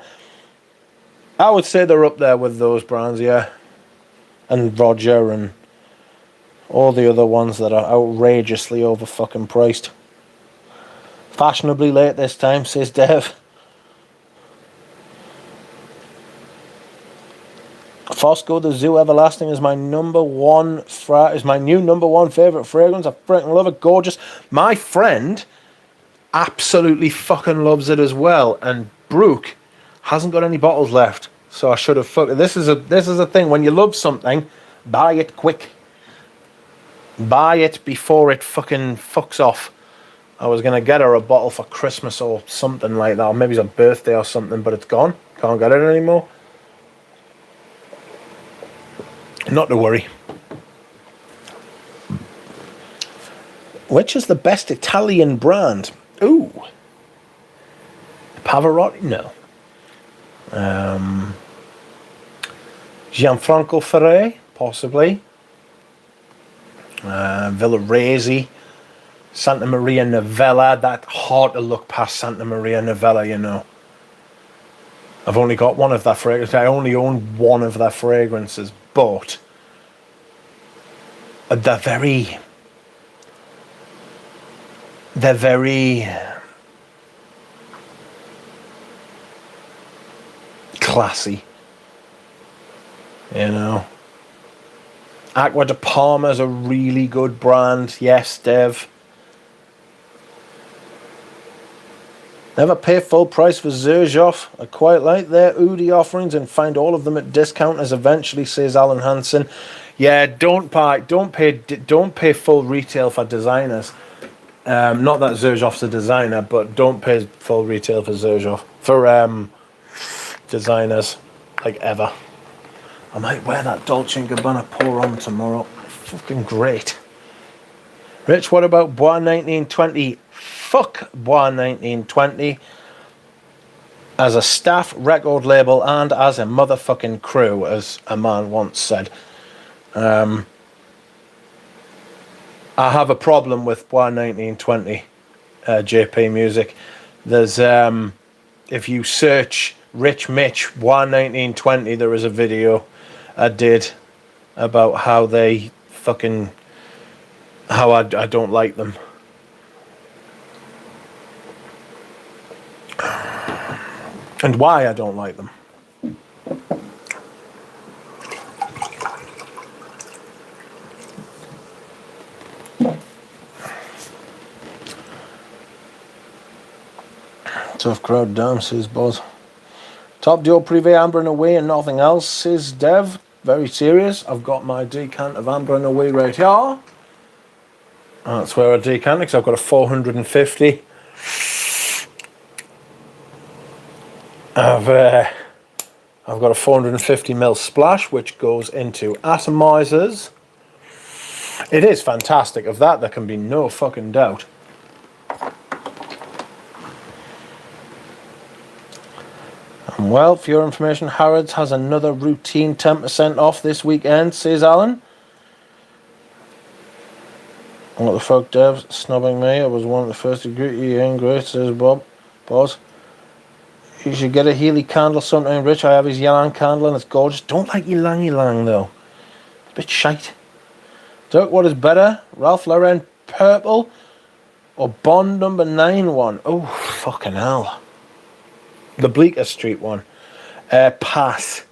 I would say they're up there with those brands, yeah. And Roger and all the other ones that are outrageously over fucking priced. Fashionably late this time, says Dev. Fosco the Zoo Everlasting is my new number one favorite fragrance. I freaking love it. Gorgeous. My friend absolutely fucking loves it as well, and Brooke hasn't got any bottles left, so I should have this is a thing. When you love something, buy it quick. Buy it before it fucking fucks off. I was gonna get her a bottle for Christmas or something like that, or maybe it's a birthday or something, but it's gone. Can't get it anymore. Not to worry. Which is the best Italian brand? Ooh. Pavarotti? No. Gianfranco Ferré? Possibly. Villarese. Santa Maria Novella. That's hard to look past Santa Maria Novella, you know. I've only got one of that fragrance. I only own one of their fragrances, but they're very classy, you know. Aqua de Parma is a really good brand. Yes, Dev. Never pay full price for Xerjoff. I quite like their Oudi offerings and find all of them at discounters eventually, says Alan Hansen. Yeah, don't pay full retail for designers. Not that Xerjoff's a designer, but don't pay full retail for Xerjoff. For designers, like ever. I might wear that Dolce & Gabbana Pour Homme tomorrow. Fucking great. Rich, what about Bois 1920? Fuck Bois 1920 as a staff record label and as a motherfucking crew, as a man once said. I have a problem with Bois 1920, JP Music. There's, if you search Rich Mitch Bois 1920, there is a video I did about how they fucking, how I don't like them. And why I don't like them. Tough crowd, damn, says Buzz. Top Dior Privé Amber and Away and nothing else, says Dev. Very serious. I've got my decant of Amber and Away right here. That's where I decant, because I've got a 450. I've got a 450ml splash, which goes into atomizers. It is fantastic. Of that, there can be no fucking doubt. And well, for your information, Harrods has another routine 10% off this weekend, says Alan. What the fuck, Dev? Snubbing me. I was one of the first to greet you. In great, says Bob. Boss. You should get a Healy candle sometime, Rich. I have his ylang candle and it's gorgeous. Don't like ylang though. It's a bit shite. Dirk, what is better? Ralph Lauren purple or Bond number 9 one? Oh, fucking hell. The Bleecker Street one. Pass.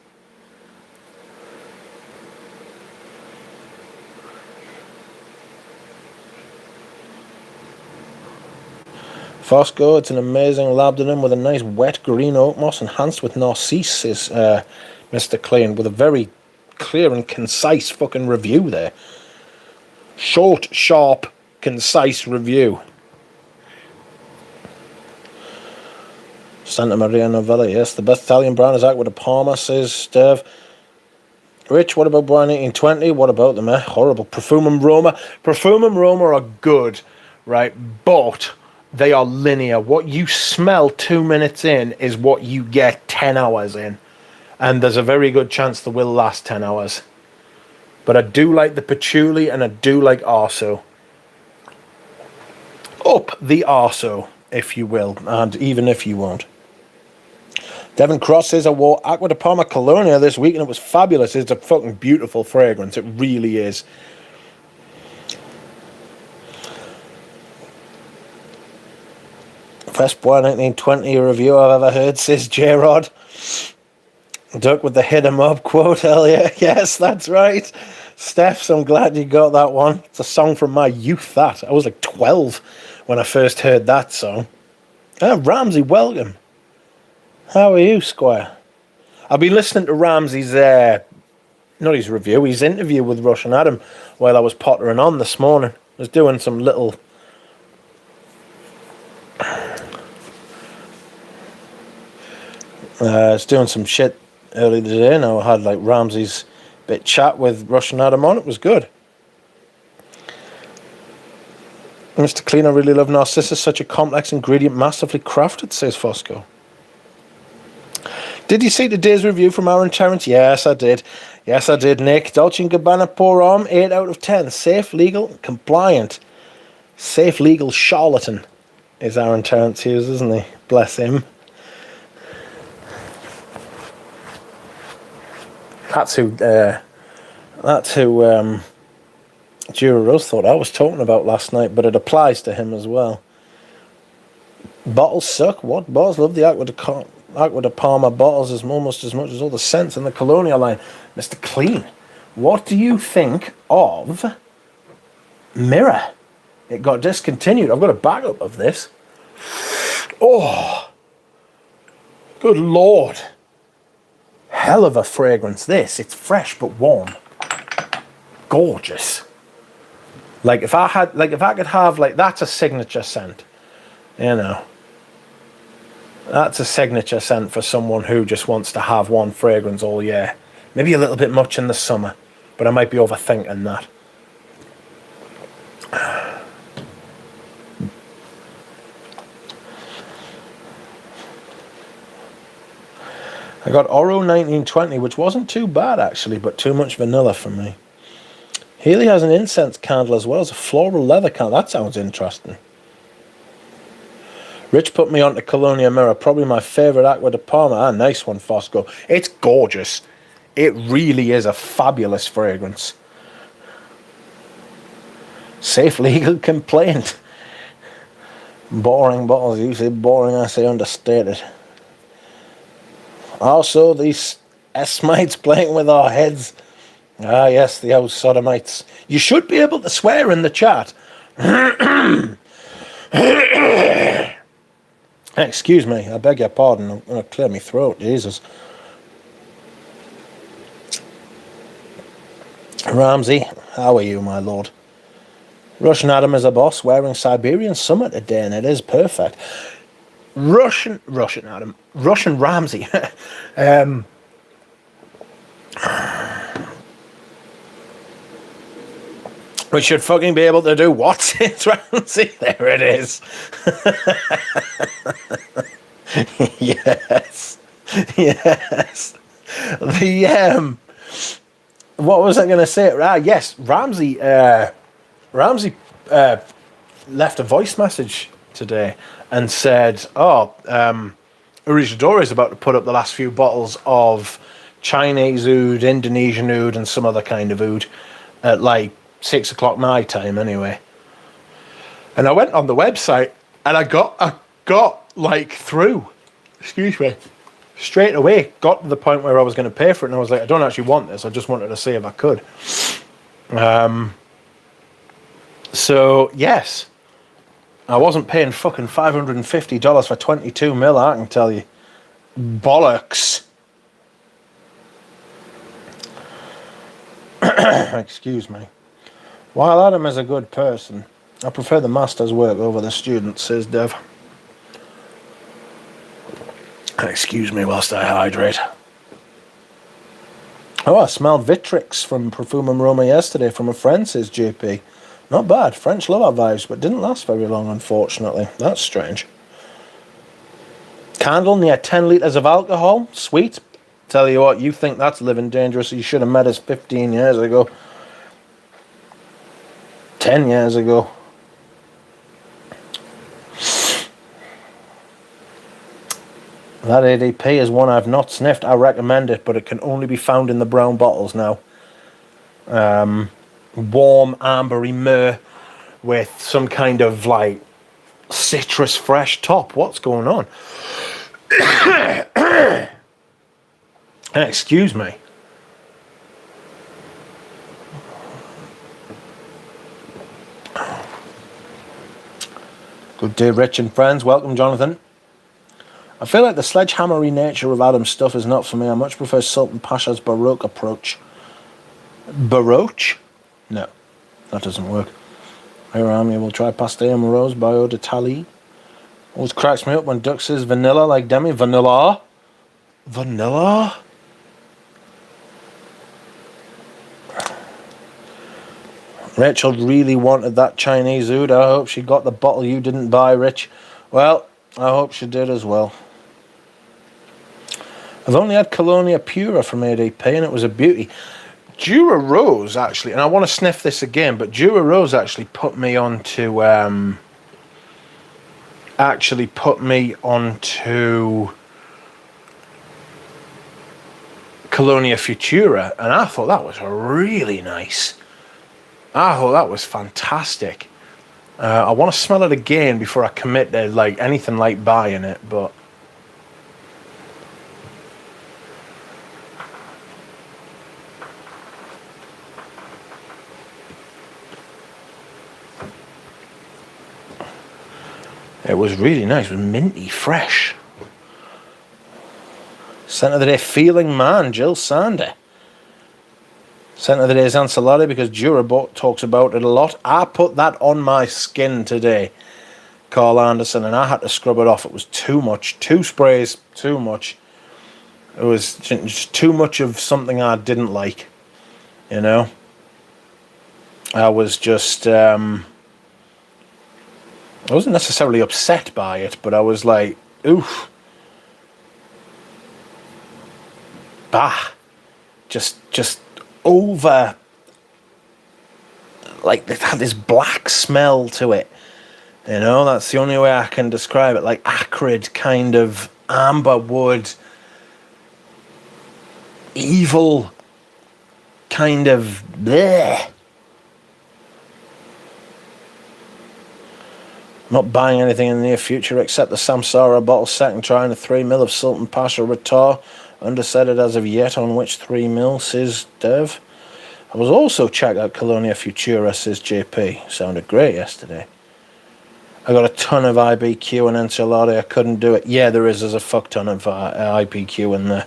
Fosco, it's an amazing labdanum with a nice wet green oak moss enhanced with narcisse, says Mr. Clean, with a very clear and concise fucking review there. Short, sharp, concise review. Santa Maria Novella, yes. The best Italian brand is Aqua de Parma, says Steve. Rich, what about Brian 1820? What about them, eh? Horrible. Perfumum Roma. Perfumum Roma are good, right? But they are linear. What you smell 2 minutes in is what you get 10 hours in. And there's a very good chance they will last 10 hours. But I do like the patchouli and I do like Arso. Up the Arso, if you will, and even if you won't. Devon Cross says, I wore Aqua de Parma Colonia this week and it was fabulous. It's a fucking beautiful fragrance. It really is. Best Boy 1920 review I've ever heard, says J-Rod. Duck with the hit 'em up quote, hell yeah. Yes, that's right. Stephs, I'm glad you got that one. It's a song from my youth, that. I was like 12 when I first heard that song. Ramsey, welcome. How are you, Squire? I've been listening to Ramsey's, not his review, his interview with Russian Adam while I was pottering on this morning. I was doing some little... I was doing some shit earlier today and I had like Ramsey's bit chat with Russian Adam on. It was good. Mr. Clean, I really love Narcissus, such a complex ingredient, massively crafted, says Fosco. Did you see today's review from Aaron Terrence? Yes, I did. Yes, I did, Nick. Dolce & Gabbana Pour Homme, 8 out of 10. Safe, legal, compliant. Safe, legal charlatan is Aaron Terrence Hughes, isn't he? Bless him. That's who Jura Rose thought I was talking about last night, but it applies to him as well. Bottles suck. What? Bottles love the Aqua de Parma bottles as almost as much as all the scents in the Colonial line. Mr. Clean, what do you think of Mirror? It got discontinued. I've got a backup of this. Oh, good Lord. Hell of a fragrance, this. It's fresh but warm. Gorgeous. Like if I could have, like, that's a signature scent. You know. That's a signature scent for someone who just wants to have one fragrance all year. Maybe a little bit much in the summer, but I might be overthinking that. I got Oro 1920, which wasn't too bad actually, but too much vanilla for me. Healy has an incense candle as well as a floral leather candle. That sounds interesting. Rich put me onto Colonia Mirror, probably my favourite Aqua de Parma. Nice one, Fosco. It's gorgeous. It really is a fabulous fragrance. Safe, legal, complaint. Boring bottles. You say boring, I say understated. Also, these S-mites playing with our heads. Ah, yes, the old sodomites. You should be able to swear in the chat. Excuse me, I beg your pardon. I'm going to clear my throat, Jesus. Ramsey, how are you, my lord? Russian Adam is a boss wearing Siberian summer today, and it is perfect. Russian Adam, Russian Ramsey. We should fucking be able to do what's it, Ramsey? There it is. Yes. Yes. The what was I going to say? Yes, Ramsey left a voice message today and said, Urijadora is about to put up the last few bottles of Chinese oud, Indonesian oud, and some other kind of oud at like 6 o'clock my time anyway. And I went on the website and I got like through, excuse me, straight away, got to the point where I was going to pay for it, and I was like, I don't actually want this, I just wanted to see if I could. So yes, I wasn't paying fucking $550 for 22 mil, I can tell you. Bollocks. Excuse me. While Adam is a good person, I prefer the master's work over the student, says Dev. Excuse me whilst I hydrate. Oh, I smelled Vitrix from Perfume and Roma yesterday from a friend, says JP. Not bad. French lover vibes, but didn't last very long, unfortunately. That's strange. Candle near 10 litres of alcohol. Sweet. Tell you what, you think that's living dangerous. You should have met us 15 years ago. 10 years ago. That ADP is one I've not sniffed. I recommend it, but it can only be found in the brown bottles now. Warm, ambery myrrh with some kind of like citrus fresh top. What's going on? Excuse me. Good day, Rich and friends. Welcome, Jonathan. I feel like the sledgehammery nature of Adam's stuff is not for me. I much prefer Sultan Pasha's Baroque approach. Baroque? No, that doesn't work. Here I am, you will try Pastel Amoureuse by Eau de Tali. Always cracks me up when Duck says vanilla like Demi. Vanilla? Vanilla? Rachel really wanted that Chinese oud. I hope she got the bottle you didn't buy, Rich. Well, I hope she did as well. I've only had Colonia Pura from ADP and it was a beauty. Dura Rose, actually, and I want to sniff this again, but Dura Rose actually put me onto Colonia Futura, and I thought that was really nice. I thought that was fantastic. I want to smell it again before I commit to like anything like buying it, but it was really nice. It was minty fresh. Scent of the day, Feeling Man, Jill Sander. Scent of the day is Ancelotti because Durabot talks about it a lot. I put that on my skin today, Carl Anderson, and I had to scrub it off. It was too much. 2 sprays, too much. It was just too much of something I didn't like, you know. I was just, I wasn't necessarily upset by it, but I was like, oof. Bah. Just over, like it had this black smell to it, you know. That's the only way I can describe it, like acrid kind of amber wood, evil kind of bleh. Not buying anything in the near future except the Samsara bottle second try and a 3 ml of Sultan Pasha Ratar. Undecided as of yet on which 3 ml, says Dev. I was also checked out Colonia Futura, says JP. Sounded great yesterday. I got a ton of IBQ and Enchilada. I couldn't do it. Yeah, there is. There's a fuck ton of IBQ in there.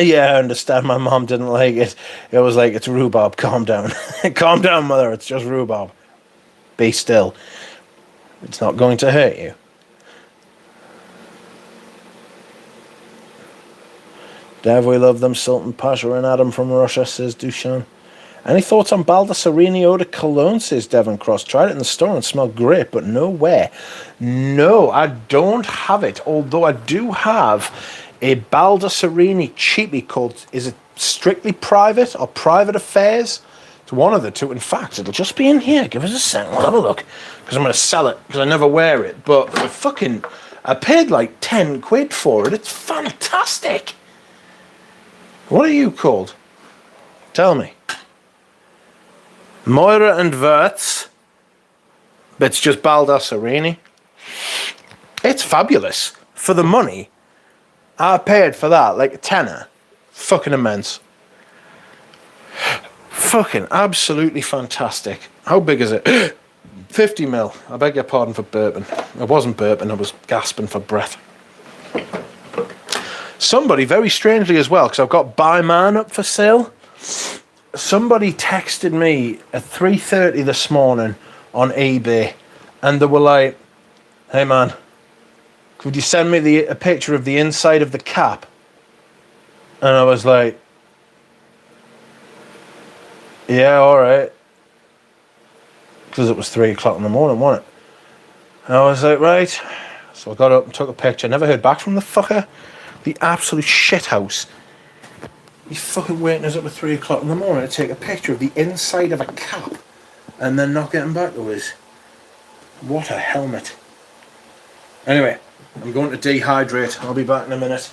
Yeah, I understand. My mom didn't like it. It was like, it's rhubarb. Calm down. Calm down, mother. It's just rhubarb. Be still. It's not going to hurt you. Dev, we love them. Sultan Pasha and Adam from Russia, says Dushan. Any thoughts on Baldassarini Eau de Cologne, says Devon Cross. Tried it in the store and smelled great, but nowhere. No, I don't have it. Although I do have a Baldassarini cheapie called, is it Strictly Private or Private Affairs? It's one of the two. In fact, it'll just be in here. Give us a second. We'll have a look. Because I'm going to sell it, because I never wear it. But I paid like 10 quid for it. It's fantastic. What are you called? Tell me. Moira and Wirtz. But it's just Baldassarini. It's fabulous. For the money, I paid for that like a tenner. Fucking immense. Fucking absolutely fantastic. How big is it? 50 mil. I beg your pardon for burping. It wasn't burping, I was gasping for breath. Somebody, very strangely as well, because I've got By Man up for sale. Somebody texted me at 3:30 this morning on eBay, and they were like, hey man, could you send me a picture of the inside of the cap? And I was like, yeah, alright. Because it was 3 o'clock in the morning, wasn't it? And I was like, right. So I got up and took a picture. Never heard back from the fucker. The absolute shithouse. He's fucking waiting us up at 3 o'clock in the morning to take a picture of the inside of a cap and then not getting back to us. What a helmet. Anyway, I'm going to dehydrate. I'll be back in a minute.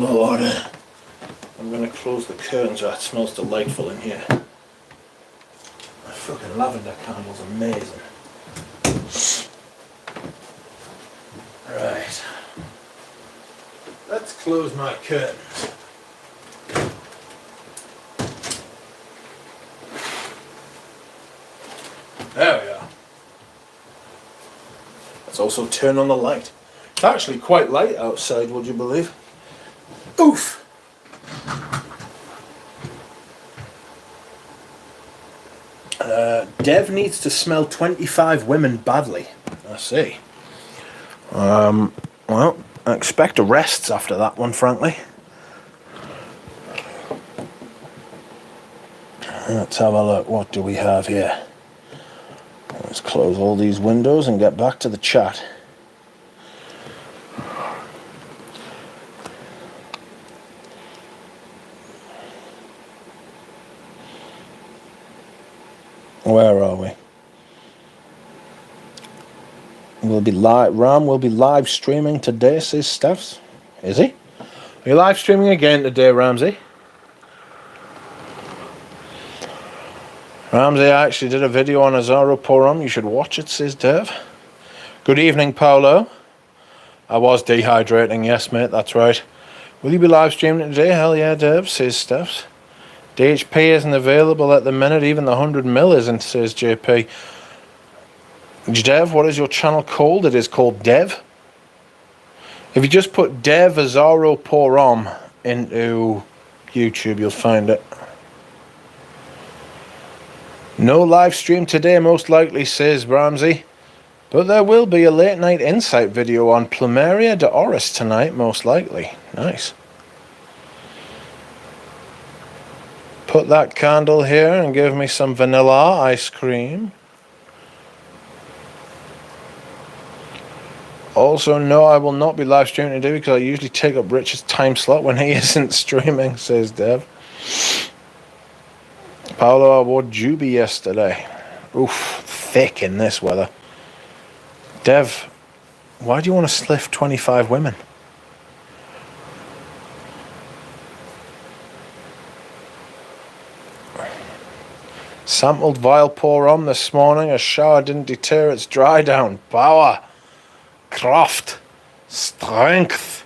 Lord. I'm going to close the curtains. It smells delightful in here. My fucking lavender candle's amazing. Right. Let's close my curtains. There we are. Let's also turn on the light. It's actually quite light outside, would you believe? Oof! Dev needs to smell 25 women badly. I see. Well, I expect arrests after that one, frankly. Let's have a look. What do we have here? Let's close all these windows and get back to the chat. Where are we? We'll be live. Ram will be live streaming today, says Stephs. Is he? Are you live streaming again today, Ramsey? Ramsey actually did a video on Azaro Porum. You should watch it, says Dev. Good evening, Paolo. I was dehydrating. Yes, mate, that's right. Will you be live streaming today? Hell yeah, Dev, says Stephs. DHP isn't available at the minute. Even the 100 mil isn't, says JP. Dev, what is your channel called? It is called Dev. If you just put Dev Azaro Porum into YouTube, you'll find it. No live stream today, most likely, says Ramsey. But there will be a late night insight video on Plumeria de Oris tonight, most likely. Nice. Put that candle here and give me some vanilla ice cream. Also, no, I will not be live streaming today because I usually take up Rich's time slot when he isn't streaming, says Dev. Paolo, I wore Juby yesterday. Oof, thick in this weather. Dev, why do you want to sliff 25 women? Sampled vial pour on this morning. A shower didn't deter its dry down. Power. Craft. Strength.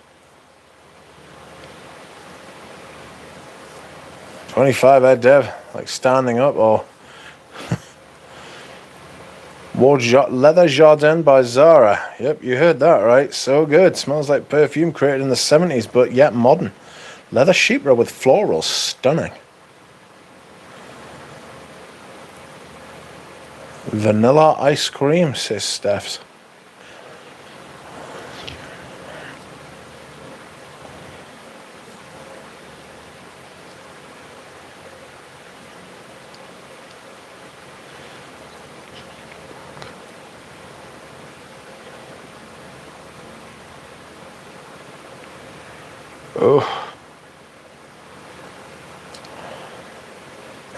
25 Dev. Like standing up or... Leather Jardin by Zara. Yep, you heard that right. So good. Smells like perfume created in the 70s, but yet modern. Leather sheepra with florals. Stunning. Vanilla ice cream, says Stephs. Oh.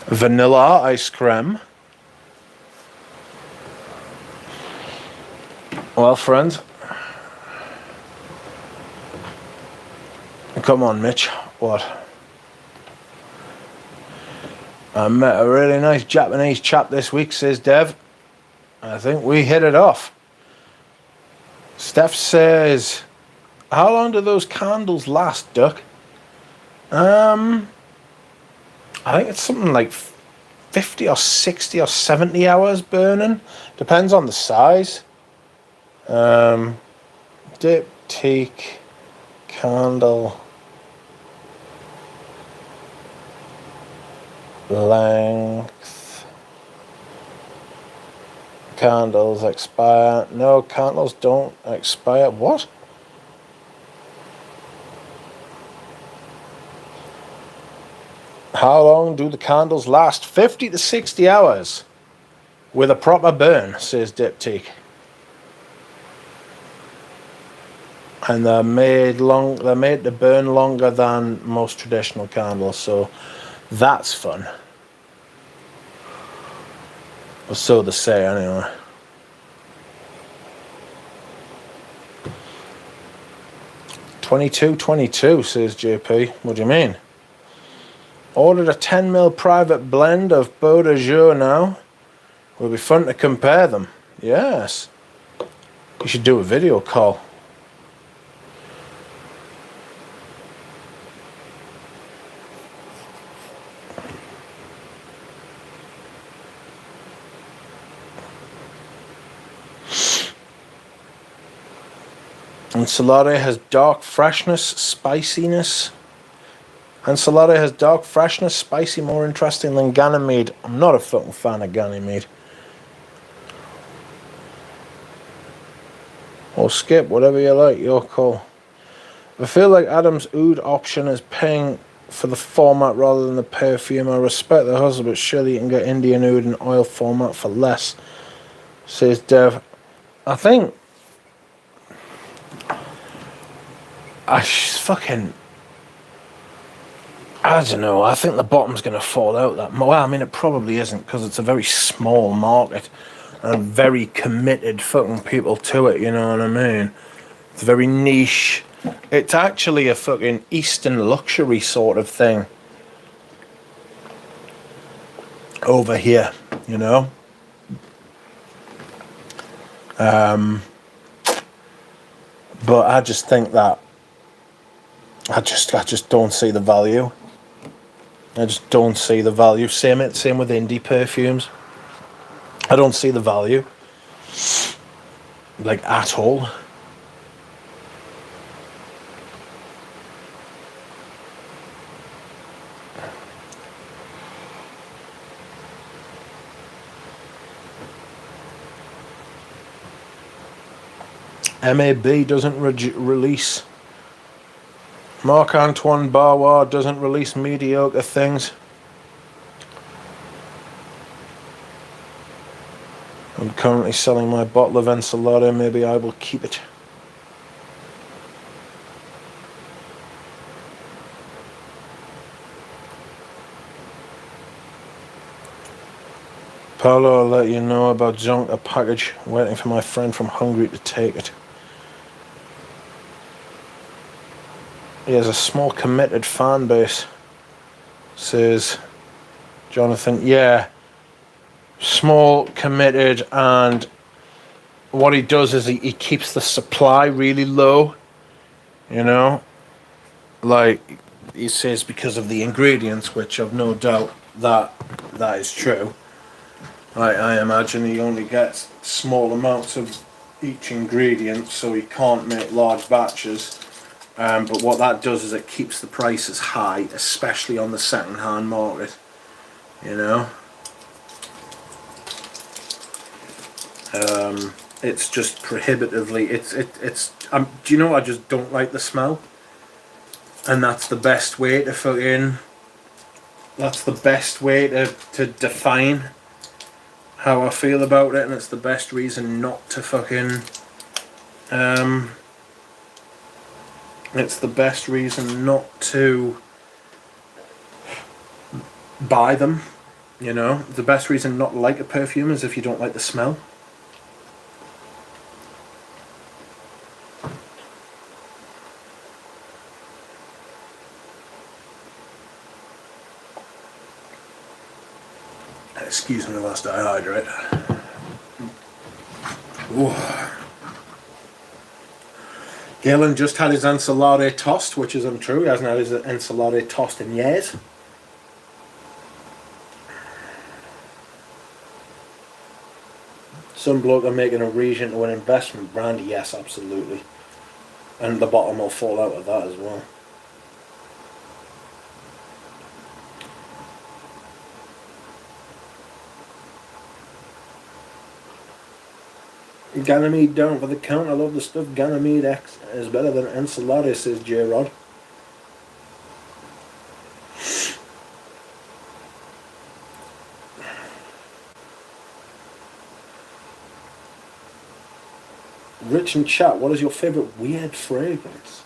Vanilla ice cream. Well, friends. Come on, Mitch. What? I met a really nice Japanese chap this week, says Dev. I think we hit it off. Steph says, how long do those candles last, Duck? I think it's something like 50 or 60 or 70 hours burning. Depends on the size. Diptych candle length. Candles expire. No, candles don't expire. What? How long do the candles last? 50 to 60 hours with a proper burn, says Diptych. And they're made to burn longer than most traditional candles, so that's fun. Or so they say, anyway. 22.22 says JP. What do you mean? Ordered a 10ml private blend of Beau de Jour now. Will be fun to compare them. Yes. You should do a video call. Ensalada has dark freshness, spiciness. Ensalada has dark freshness, spicy, more interesting than Ganymede. I'm not a fucking fan of Ganymede. Or skip, whatever you like, your call. I feel like Adam's oud option is paying for the format rather than the perfume. I respect the hustle, but surely you can get Indian oud in oil format for less, says Dev. I think I don't know. I think the bottom's going to fall out that. Well, I mean, it probably isn't because it's a very small market and very committed fucking people to it. You know what I mean? It's very niche. It's actually a fucking Eastern luxury sort of thing over here. You know. But I just think that I just don't see the value. I just don't see the value. Same with indie perfumes. I don't see the value, like, at all. MAB doesn't release. Marc-Antoine Barrois doesn't release mediocre things. I'm currently selling my bottle of Ensalada. Maybe I will keep it. Paolo, I'll let you know about Zonka package. Waiting for my friend from Hungary to take it. He has a small committed fan base, says Jonathan. Yeah, small committed, and what he does is he keeps the supply really low, you know, like he says, because of the ingredients, which I've no doubt that is true. I imagine he only gets small amounts of each ingredient, so he can't make large batches. But what that does is it keeps the prices high, especially on the second-hand market, you know. It's just prohibitively. Do you know? I just don't like the smell, and that's the best way to fucking. That's the best way to define how I feel about it, and it's the best reason not to fucking. It's the best reason not to buy them, you know. The best reason not to like a perfume is if you don't like the smell. Excuse me whilst I hydrate. Ooh. Galen just had his ensalada tossed, which is untrue. He hasn't had his ensalada tossed in years. Some bloke are making a region to an investment brand. Yes, absolutely. And the bottom will fall out of that as well. Ganymede down for the count. I love the stuff. Ganymede X is better than Ensalada, says J-Rod. Rich and chat, what is your favourite weird fragrance?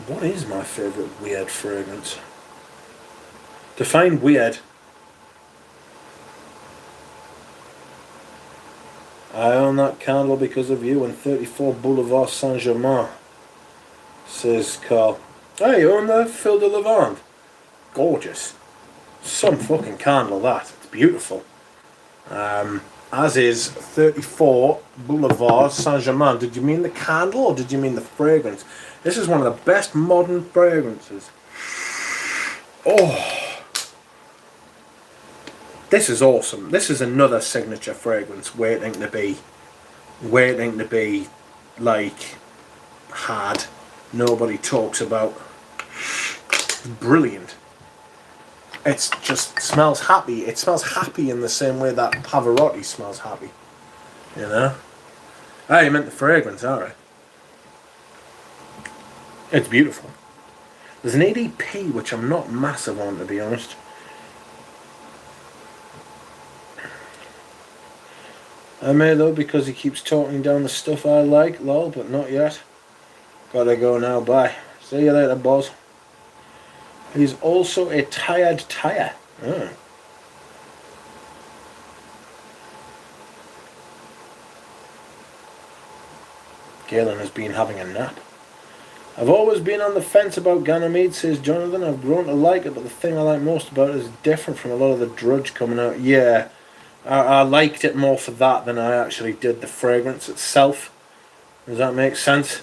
What is my favourite weird fragrance? Define weird. I own that candle because of you, and 34 Boulevard Saint-Germain, says Carl. Hey, you own the Fil de Lavande? Gorgeous. Some fucking candle, that. It's beautiful. As is 34 Boulevard Saint-Germain. Did you mean the candle or did you mean the fragrance? This is one of the best modern fragrances. Oh, this is awesome. This is another signature fragrance waiting to be like had. Nobody talks about. Brilliant. It just smells happy. It smells happy in the same way that Pavarotti smells happy. You know? Ah, you meant the fragrance, alright. It's beautiful. There's an ADP which I'm not massive on, to be honest. I may though, because he keeps talking down the stuff I like, lol, but not yet. Gotta go now, bye. See you later, boss. He's also a tired tire. Oh. Galen has been having a nap. I've always been on the fence about Ganymede, says Jonathan. I've grown to like it, but the thing I like most about it is different from a lot of the drudge coming out. Yeah, I liked it more for that than I actually did the fragrance itself. Does that make sense?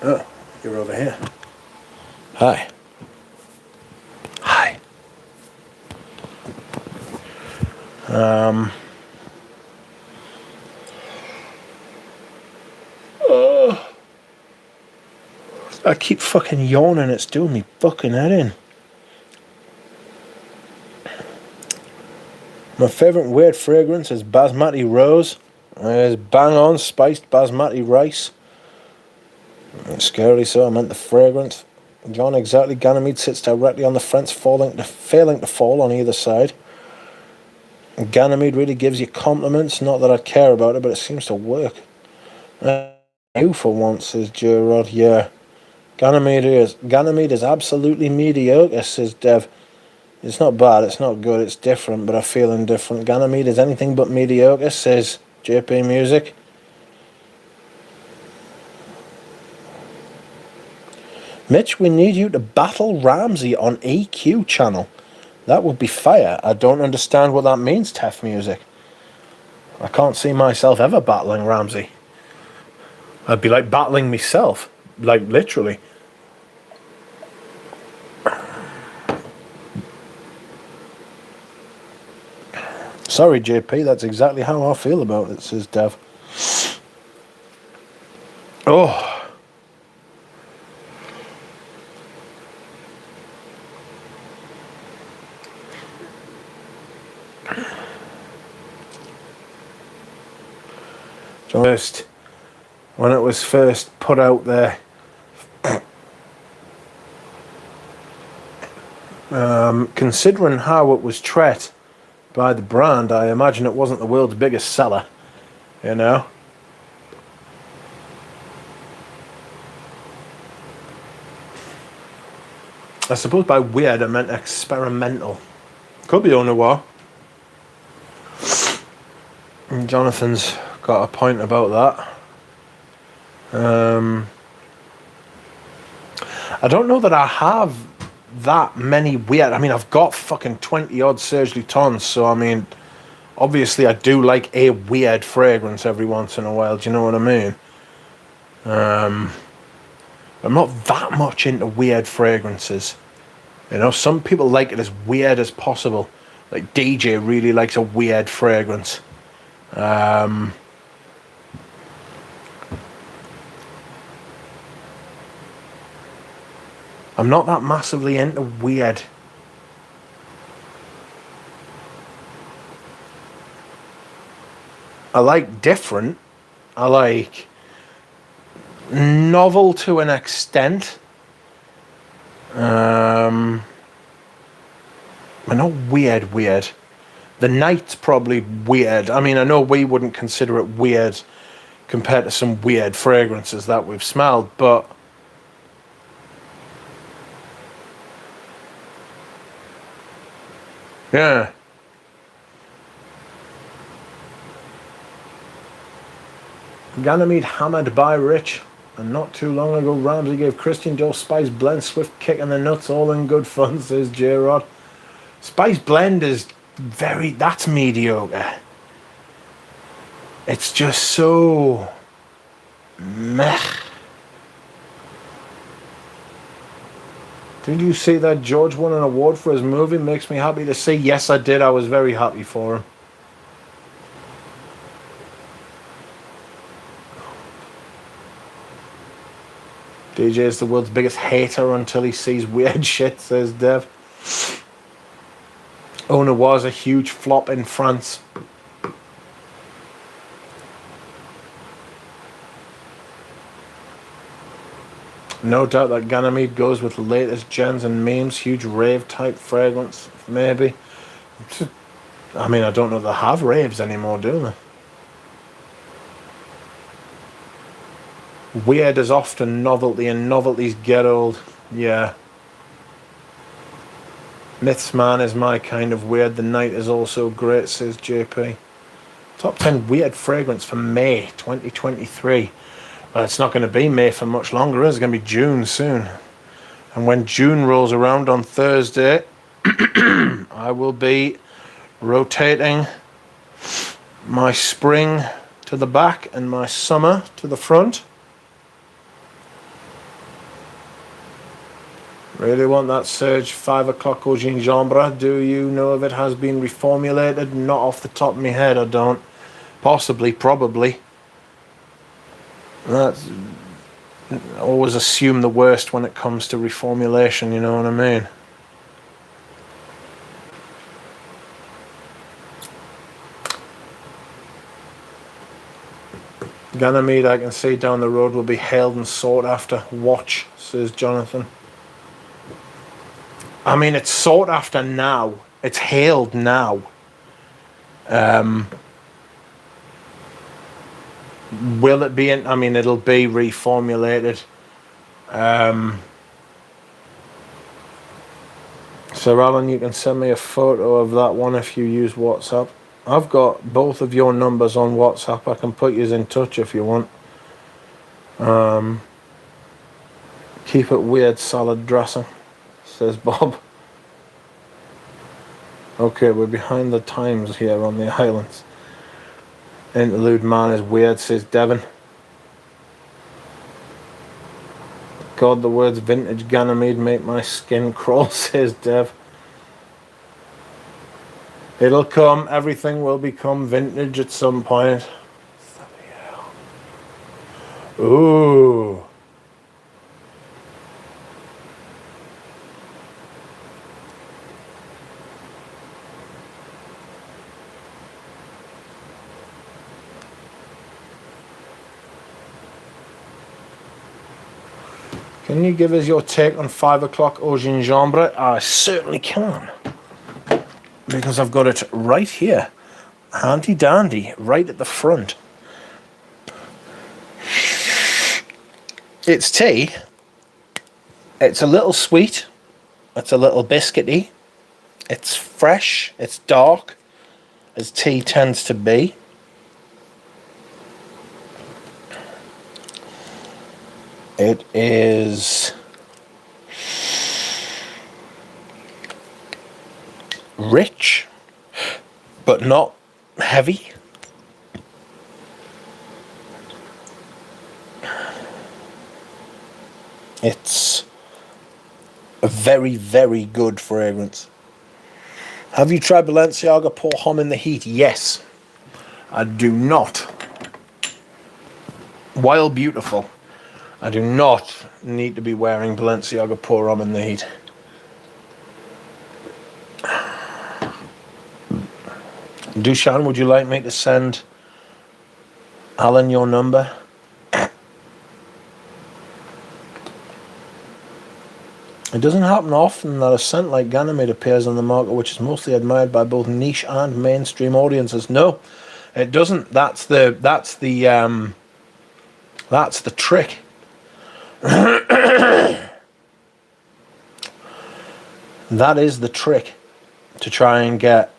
Oh, you're over here. Hi. Hi. I keep fucking yawning, it's doing me fucking head in. My favourite weird fragrance is Basmati Rose. It's bang on spiced Basmati rice. Scarily so, I meant the fragrance. John, exactly. Ganymede sits directly on the fence, failing to fall on either side. Ganymede really gives you compliments. Not that I care about it, but it seems to work. You for once, says Gerard. Yeah. Ganymede is absolutely mediocre, says Dev. It's not bad, it's not good, it's different, but I feel indifferent. Ganymede is anything but mediocre, says JP Music. Mitch, we need you to battle Ramsey on EQ channel. That would be fire. I don't understand what that means, Tef Music. I can't see myself ever battling Ramsey. I'd be like battling myself. Like, literally. Sorry, JP, that's exactly how I feel about it, says Dev. Oh. First, when it was first put out there, considering how it was treated by the brand, I imagine it wasn't the world's biggest seller, you know. I suppose by weird I meant experimental. Could be au noir. Jonathan's got a point about that. I don't know that I have that many weird. I mean, I've got fucking 20 odd Serge Lutens, so I mean, obviously I do like a weird fragrance every once in a while. Do you know what I mean? I'm not that much into weird fragrances. You know, some people like it as weird as possible. Like DJ really likes a weird fragrance. I'm not that massively into weird. I like different. I like novel to an extent. But not weird. The Night's probably weird. I mean, I know we wouldn't consider it weird compared to some weird fragrances that we've smelled, but yeah. Ganymede hammered by Rich. And not too long ago, Ramsey gave Christian Joe Spice Blend swift kick in the nuts, all in good fun, says J-Rod. Spice Blend is that's mediocre. It's just so meh. Did you see that George won an award for his movie? Makes me happy to see. Yes, I did. I was very happy for him. DJ is the world's biggest hater until he sees weird shit, says Dev. Ona was a huge flop in France. No doubt that Ganymede goes with the latest gens and memes. Huge rave type fragrance, maybe. I mean, I don't know if they have raves anymore, do they? Weird is often novelty, and novelties get old. Yeah. Myths Man is my kind of weird. The night is also great, says JP. Top 10 weird fragrance for May 2023. Well, it's not going to be May for much longer. It's going to be June soon. And when June rolls around on Thursday, I will be rotating my spring to the back and my summer to the front. Really want that Surge 5 o'clock Eau Gingembre. Do you know if it has been reformulated? Not off the top of my head, I don't. Possibly, probably. That's... I always assume the worst when it comes to reformulation, you know what I mean? Ganymede, I can see down the road, will be hailed and sought after. Watch, says Jonathan. I mean, it's sought after now. It's hailed now. Will it be in? I mean, it'll be reformulated. So, Alan, you can send me a photo of that one if you use WhatsApp. I've got both of your numbers on WhatsApp. I can put you in touch if you want. Keep it weird, salad dressing, says Bob. Okay, we're behind the times here on the islands. Interlude man is weird, says Devon. God, the words vintage Ganymede make my skin crawl, says Dev. It'll come, everything will become vintage at some point. Ooh. Can you give us your take on 5 o'clock Eau Gingembre? I certainly can. Because I've got it right here. Handy dandy, right at the front. It's tea. It's a little sweet. It's a little biscuity. It's fresh. It's dark, as tea tends to be. It is rich, but not heavy. It's a very, very good fragrance. Have you tried Balenciaga Pour Homme in the Heat? Yes. I do not. While beautiful, I do not need to be wearing Balenciaga Pour Homme in the Heat. Dushan, would you like me to send Alan your number? It doesn't happen often that a scent like Ganymede appears on the market, which is mostly admired by both niche and mainstream audiences. No, it doesn't. That's the trick. That is the trick, to try and get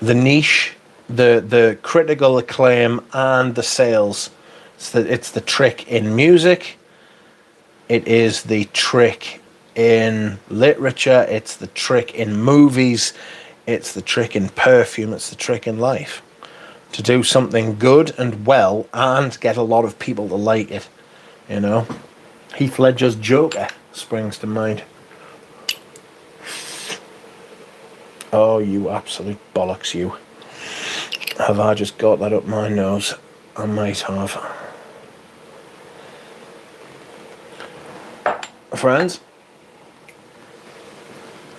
the niche the critical acclaim and the sales. It's the trick in music. It is the trick in literature. It's the trick in movies. It's the trick in perfume. It's the trick in life. To do something good and well and get a lot of people to like it. You know? Heath Ledger's Joker springs to mind. Oh, you absolute bollocks, you. Have I just got that up my nose? I might have. Friends,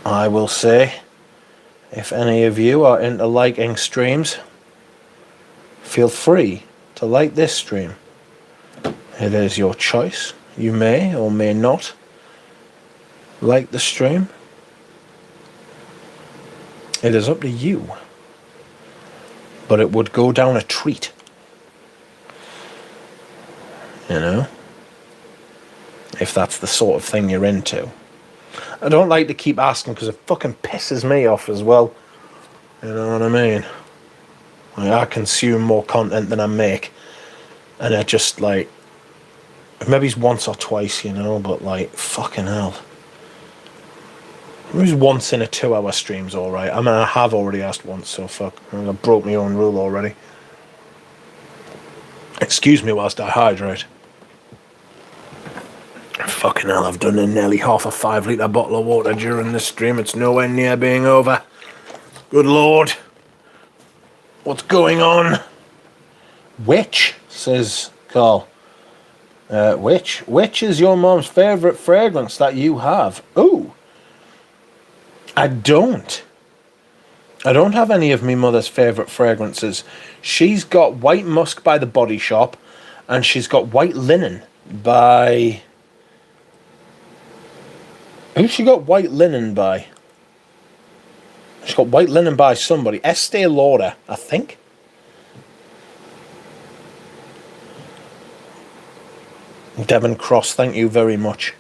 I will say, if any of you are into liking streams, feel free to like this stream. It is your choice. You may or may not like the stream. It is up to you. But it would go down a treat. You know? If that's the sort of thing you're into. I don't like to keep asking because it fucking pisses me off as well. You know what I mean? Like, I consume more content than I make. And I just like... Maybe it's once or twice, you know, but like, fucking hell. Maybe it's once in a 2-hour stream's alright. I mean, I have already asked once, so fuck. I broke my own rule already. Excuse me whilst I hydrate. Fucking hell, I've done nearly half a 5-litre bottle of water during this stream. It's nowhere near being over. Good lord. What's going on? Which, says Carl. Which is your mom's favourite fragrance that you have? Ooh. I don't have any of me mother's favourite fragrances. She's got White Musk by The Body Shop, and she's got White Linen by... Who's she got White Linen by? She's got White Linen by somebody. Estee Lauder, I think. Devon Cross, thank you very much.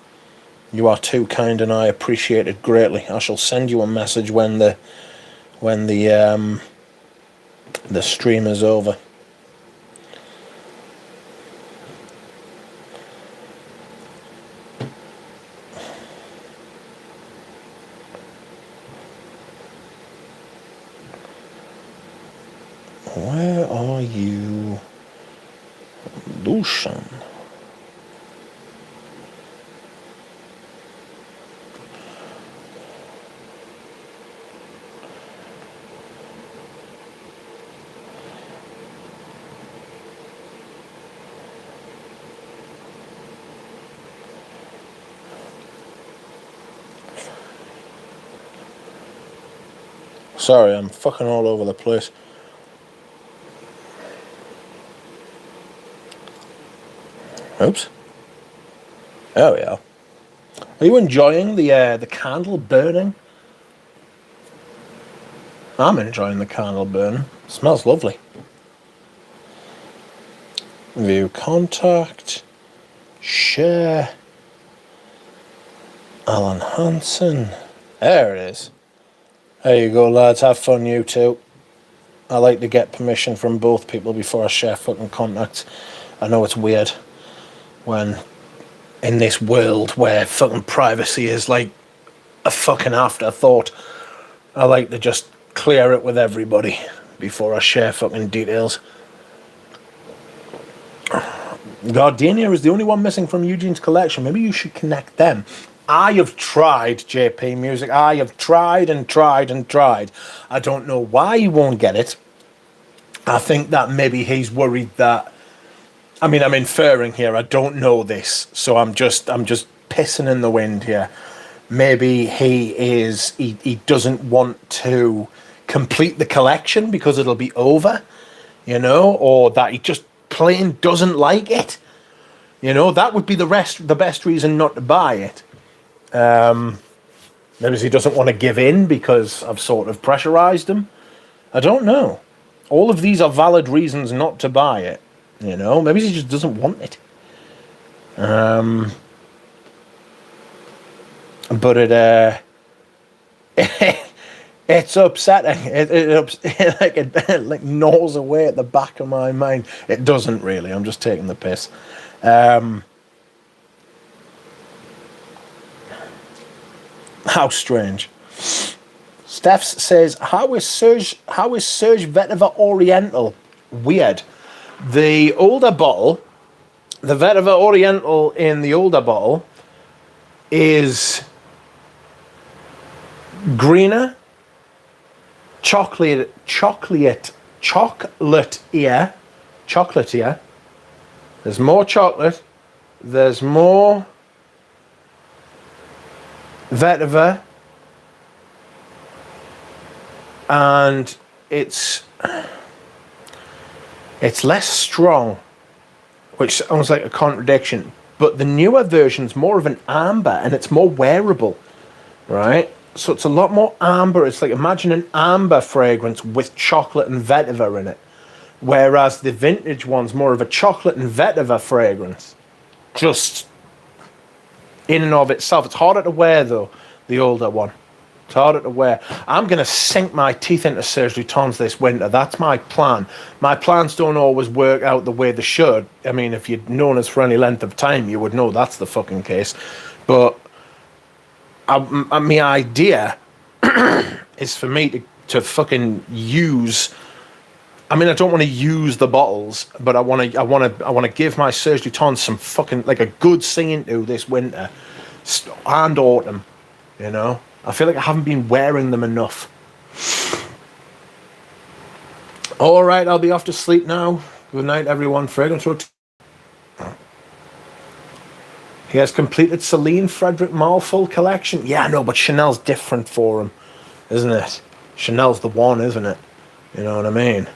You are too kind and I appreciate it greatly. I shall send you a message when the stream is over. Where are you, Lucian? Sorry, I'm fucking all over the place. Oops. There we are. Are you enjoying the candle burning? I'm enjoying the candle burning. It smells lovely. View contact. Share. Alan Hansen. There it is. There you go, lads. Have fun, you two. I like to get permission from both people before I share fucking contacts. I know it's weird when in this world where fucking privacy is like a fucking afterthought. I like to just clear it with everybody before I share fucking details. Gardenia is the only one missing from Eugene's collection. Maybe you should connect them. I have tried JP Music. I have tried and tried and tried. I don't know why he won't get it. I think that maybe he's worried that... I mean, I'm inferring here. I don't know this, so I'm just pissing in the wind here. Maybe he doesn't want to complete the collection because it'll be over, you know, or that he just plain doesn't like it. You know, that would be the best reason not to buy it. Maybe he doesn't want to give in because I've sort of pressurized him. I don't know. All of these are valid reasons not to buy it. You know, maybe he just doesn't want it. But It's upsetting. It like gnaws away at the back of my mind. It doesn't really. I'm just taking the piss. How strange. Steph says, how is Serge Vetiver Oriental? Weird. The older bottle, the Vetiver Oriental in the older bottle is greener, chocolatier. There's more chocolate. There's more vetiver, and it's less strong, which sounds like a contradiction. But the newer version's more of an amber, and it's more wearable, right? So it's a lot more amber. It's like, imagine an amber fragrance with chocolate and vetiver in it. Whereas the vintage one's more of a chocolate and vetiver fragrance. Just in and of itself. It's harder to wear, though, the older one. It's harder to wear. I'm going to sink my teeth into Serge Lutens this winter. That's my plan. My plans don't always work out the way they should. I mean, if you'd known us for any length of time, you would know that's the fucking case. But my idea is for me to fucking use. I mean, I don't want to use the bottles, but I want to give my Serge Lutens some fucking, like, a good singing to this winter and autumn. You know, I feel like I haven't been wearing them enough. All right, I'll be off to sleep now. Good night, everyone. Fragrance Road. He has completed Celine Frederic Malle full collection. Yeah, no, but Chanel's different for him, isn't it? Chanel's the one, isn't it? You know what I mean?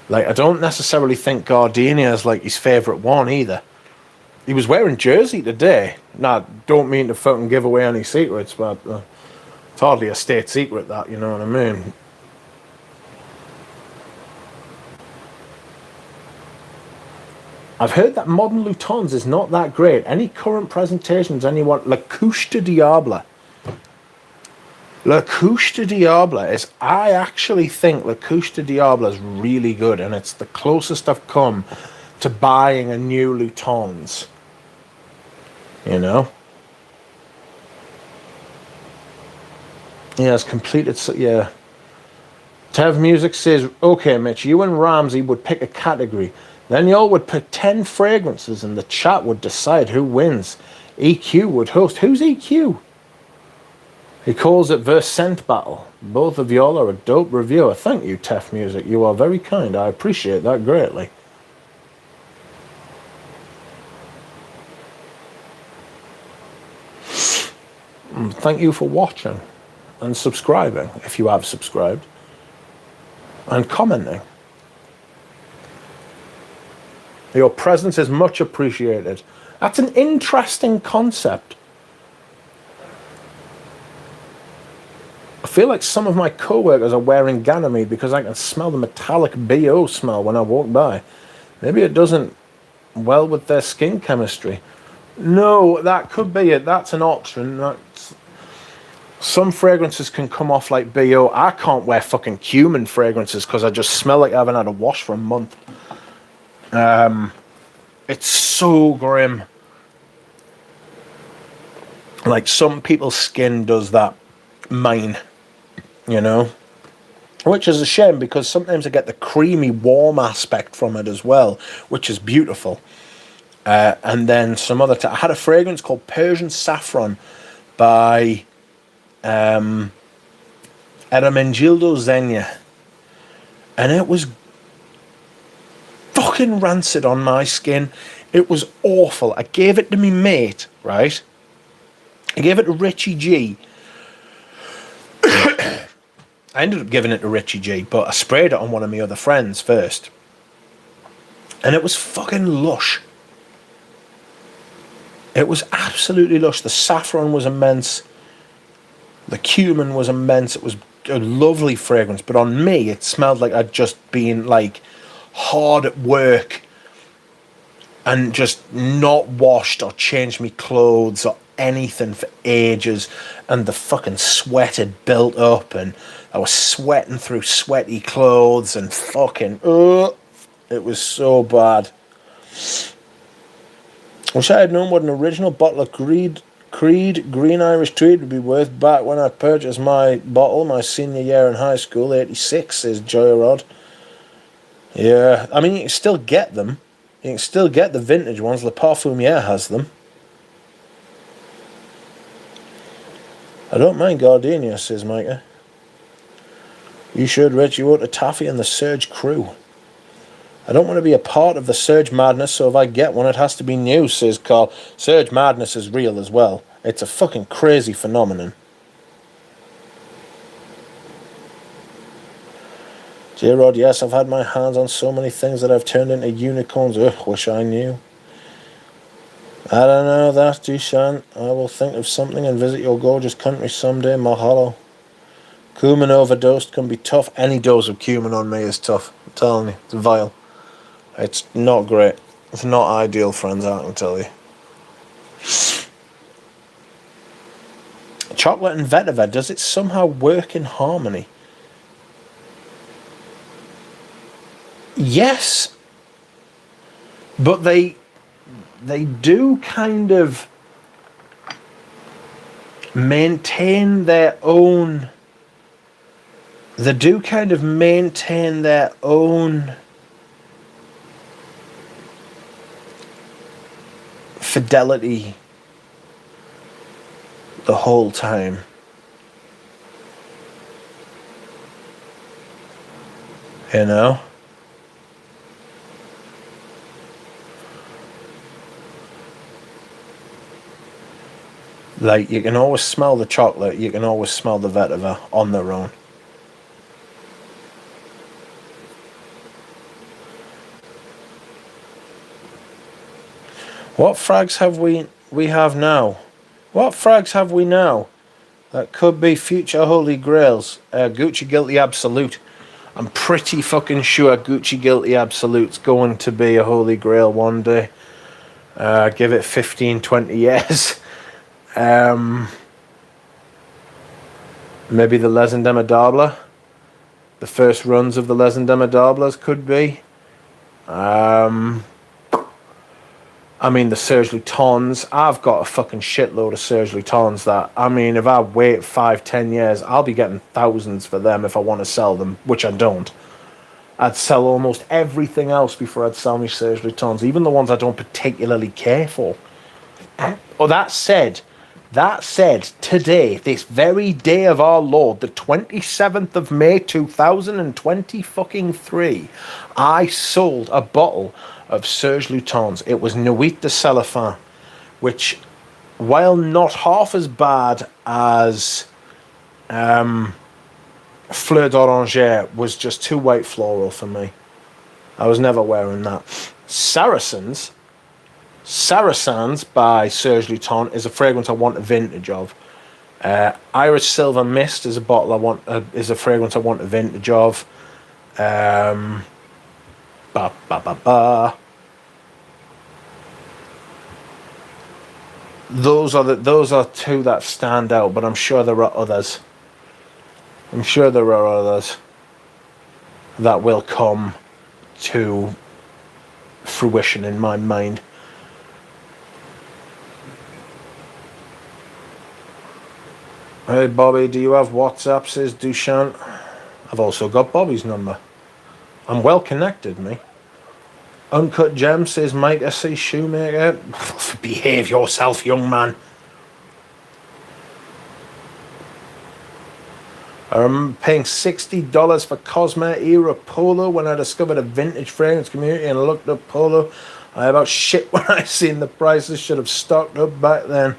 Like, I don't necessarily think Gardenia is like his favourite one either. He was wearing jersey today. Now, don't mean to fucking give away any secrets, but it's hardly a state secret, that, you know what I mean? I've heard that modern Lutens is not that great. Any current presentations, anyone? La Couche de Diable. La Couche de Diable is, I actually think La Couche de Diable is really good, and it's the closest I've come to buying a new Lutens. You know? He has completed, yeah. Tev Music says, okay, Mitch, you and Ramsey would pick a category. Then y'all would put 10 fragrances and the chat would decide who wins. EQ would host. Who's EQ? He calls it Verse Scent Battle. Both of y'all are a dope reviewer. Thank you, Tef Music. You are very kind. I appreciate that greatly. Thank you for watching and subscribing, if you have subscribed, and commenting. Your presence is much appreciated. That's an interesting concept. I feel like some of my co-workers are wearing Ganymede because I can smell the metallic BO smell when I walk by. Maybe it doesn't well with their skin chemistry. No, that could be it. That's an option. Some fragrances can come off like BO. I can't wear fucking cumin fragrances because I just smell like I haven't had a wash for a month. It's so grim. Like, some people's skin does that. Mine, you know, which is a shame because sometimes I get the creamy, warm aspect from it as well, which is beautiful. And then some other I had a fragrance called Persian Saffron by Ermenegildo Zegna, and it was fucking rancid on my skin. It was awful. I gave it to me mate, right? I gave it to Richie G. I ended up giving it to Richie G, but I sprayed it on one of my other friends first. And it was fucking lush. It was absolutely lush. The saffron was immense. The cumin was immense. It was a lovely fragrance, but on me it smelled like I'd just been like hard at work and just not washed or changed my clothes or anything for ages, and the fucking sweat had built up, and I was sweating through sweaty clothes, and fucking, it was so bad. Wish I had known what an original bottle of Creed Green Irish Tweed would be worth back when I purchased my bottle my senior year in high school, 86, says Joyrod. Yeah, I mean, you can still get them. You can still get the vintage ones. Le Parfumier has them. I don't mind Gardenia, says Micah. You should, Rich. You owe to Taffy and the Surge crew. I don't want to be a part of the Surge madness, so if I get one, it has to be new, says Carl. Surge madness is real as well. It's a fucking crazy phenomenon. J-Rod, yes, I've had my hands on so many things that I've turned into unicorns. Ugh, wish I knew. I don't know that, Dushan. I will think of something and visit your gorgeous country someday, Mahalo. Cumin overdosed can be tough. Any dose of cumin on me is tough. I'm telling you, it's vile. It's not great. It's not ideal, friends, I can tell you. Chocolate and vetiver, does it somehow work in harmony? Yes. But they do kind of maintain their own... They do kind of maintain their own fidelity the whole time. You know? Like, you can always smell the chocolate, you can always smell the vetiver on their own. What frags have we have now? What frags have we now? That could be future Holy Grails. Gucci Guilty Absolute. I'm pretty fucking sure Gucci Guilty Absolute's going to be a Holy Grail one day. Give it 15, 20 years. Maybe the Les Indomptables. The first runs of the Les Indomptables could be. I mean, the Serge Lutens. I've got a fucking shitload of Serge Lutens that, I mean, if I wait 5-10 years, I'll be getting thousands for them if I want to sell them, which I don't. I'd sell almost everything else before I'd sell my Serge Lutens, even the ones I don't particularly care for. Oh, that said, today, this very day of our Lord, the 27th of May, 2023, I sold a bottle of Serge Lutens. It was Nuit de Cellophane, which, while not half as bad as Fleur d'Oranger, was just too white floral for me. I was never wearing that. Saracens by Serge Lutens is a fragrance I want a vintage of. Irish Silver Mist is a bottle I want. Is a fragrance I want a vintage of. Those are two that stand out, but I'm sure there are others. I'm sure there are others that will come to fruition in my mind. Hey Bobby, do you have WhatsApp, says Duchamp? I've also got Bobby's number. I'm well connected, me. Uncut Gem, says Mike S.C. Shoemaker. Behave yourself, young man. I remember paying $60 for Cosmo era Polo when I discovered a vintage fragrance community and looked up Polo. I about shit when I seen the prices. Should have stocked up back then.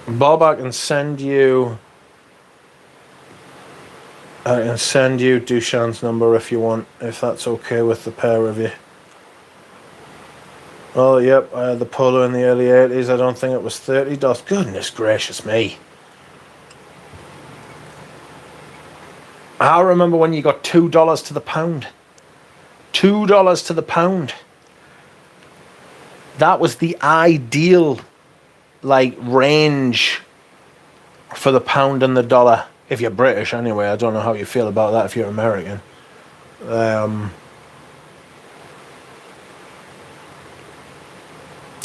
Bob, I can send you Duchamp's number if you want, if that's okay with the pair of you. Oh, yep, I had the Polo in the early 80s. I don't think it was $30. Goodness gracious me. I remember when you got $2 to the pound. $2 to the pound. That was the ideal, like, range for the pound and the dollar. If you're British, anyway. I don't know how you feel about that if you're American.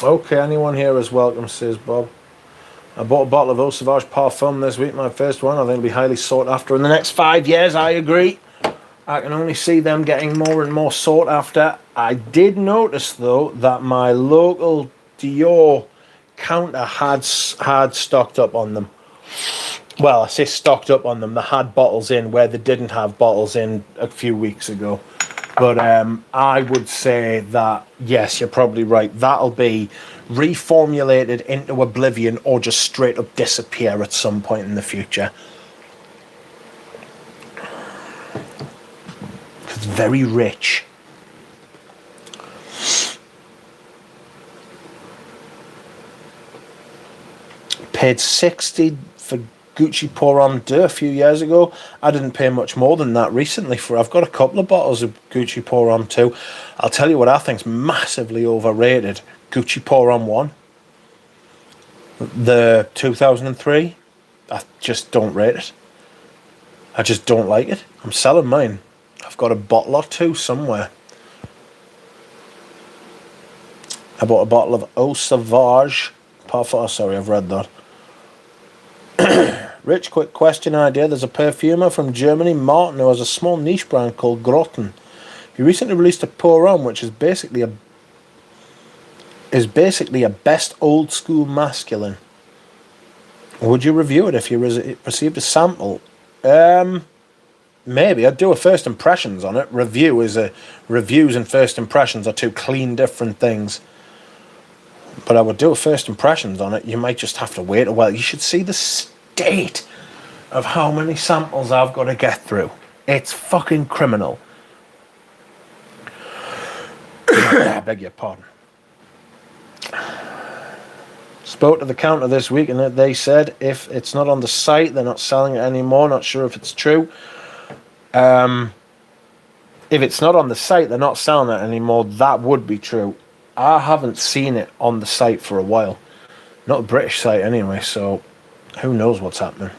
Okay, anyone here is welcome, says Bob. I bought a bottle of Dior Sauvage Parfum this week, my first one. I think it'll be highly sought after in the next 5 years. I agree. I can only see them getting more and more sought after. I did notice, though, that my local Dior counter had stocked up on them. Well, I say stocked up on them. They had bottles in where they didn't have bottles in a few weeks ago. But I would say that, yes, you're probably right. That'll be reformulated into oblivion or just straight up disappear at some point in the future. It's very rich. Paid 60 for Gucci Pour Homme 2 a few years ago. I didn't pay much more than that recently for. I've got a couple of bottles of Gucci Pour Homme 2. I'll tell you what I think's massively overrated. Gucci Pour Homme 1. The 2003. I just don't rate it. I just don't like it. I'm selling mine. I've got a bottle or two somewhere. I bought a bottle of Dior Sauvage Parfum. Sorry, I've read that. Rich, quick question idea. There's a perfumer from Germany, Martin, who has a small niche brand called Grotten. He recently released a Pour Homme, which is basically a best old school masculine. Would you review it if you received a sample? Maybe. I'd do a first impressions on it. Reviews and first impressions are two clean different things. But I would do a first impressions on it. You might just have to wait a while. You should see the state of how many samples I've got to get through. It's fucking criminal. I beg your pardon. Spoke to the counter this week and they said if it's not on the site, they're not selling it anymore. Not sure if it's true. If it's not on the site, they're not selling it anymore. That would be true. I haven't seen it on the site for a while. Not a British site anyway, so who knows what's happening.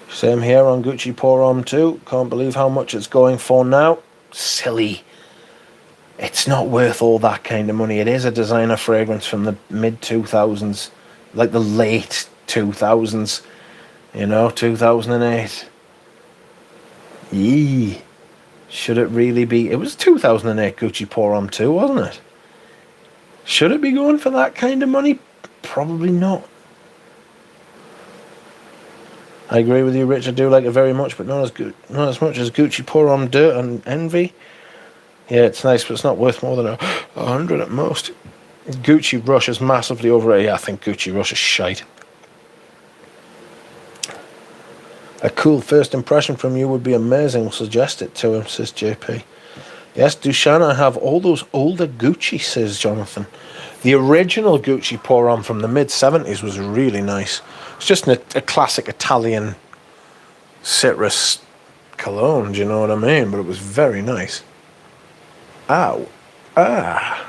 Same here on Gucci Pour Homme 2. Can't believe how much it's going for now. Silly. It's not worth all that kind of money. It is a designer fragrance from the mid-2000s. Like the late 2000s. You know, 2008. Yee. Should it really be? It was 2008 Gucci Pour Homme 2, wasn't it? Should it be going for that kind of money? Probably not. I agree with you, Rich. I do like it very much, but not as much as Gucci Pour Homme 2 and Envy. Yeah, it's nice, but it's not worth more than 100 at most. Gucci Rush is massively overrated. Yeah, I think Gucci Rush is shite. A cool first impression from you would be amazing. We'll suggest it to him, says JP. Yes, Dushan, I have all those older Gucci, says Jonathan. The original Gucci Pour Homme from the mid-70s was really nice. It's just a classic Italian citrus cologne, do you know what I mean? But it was very nice. Ow. Ah.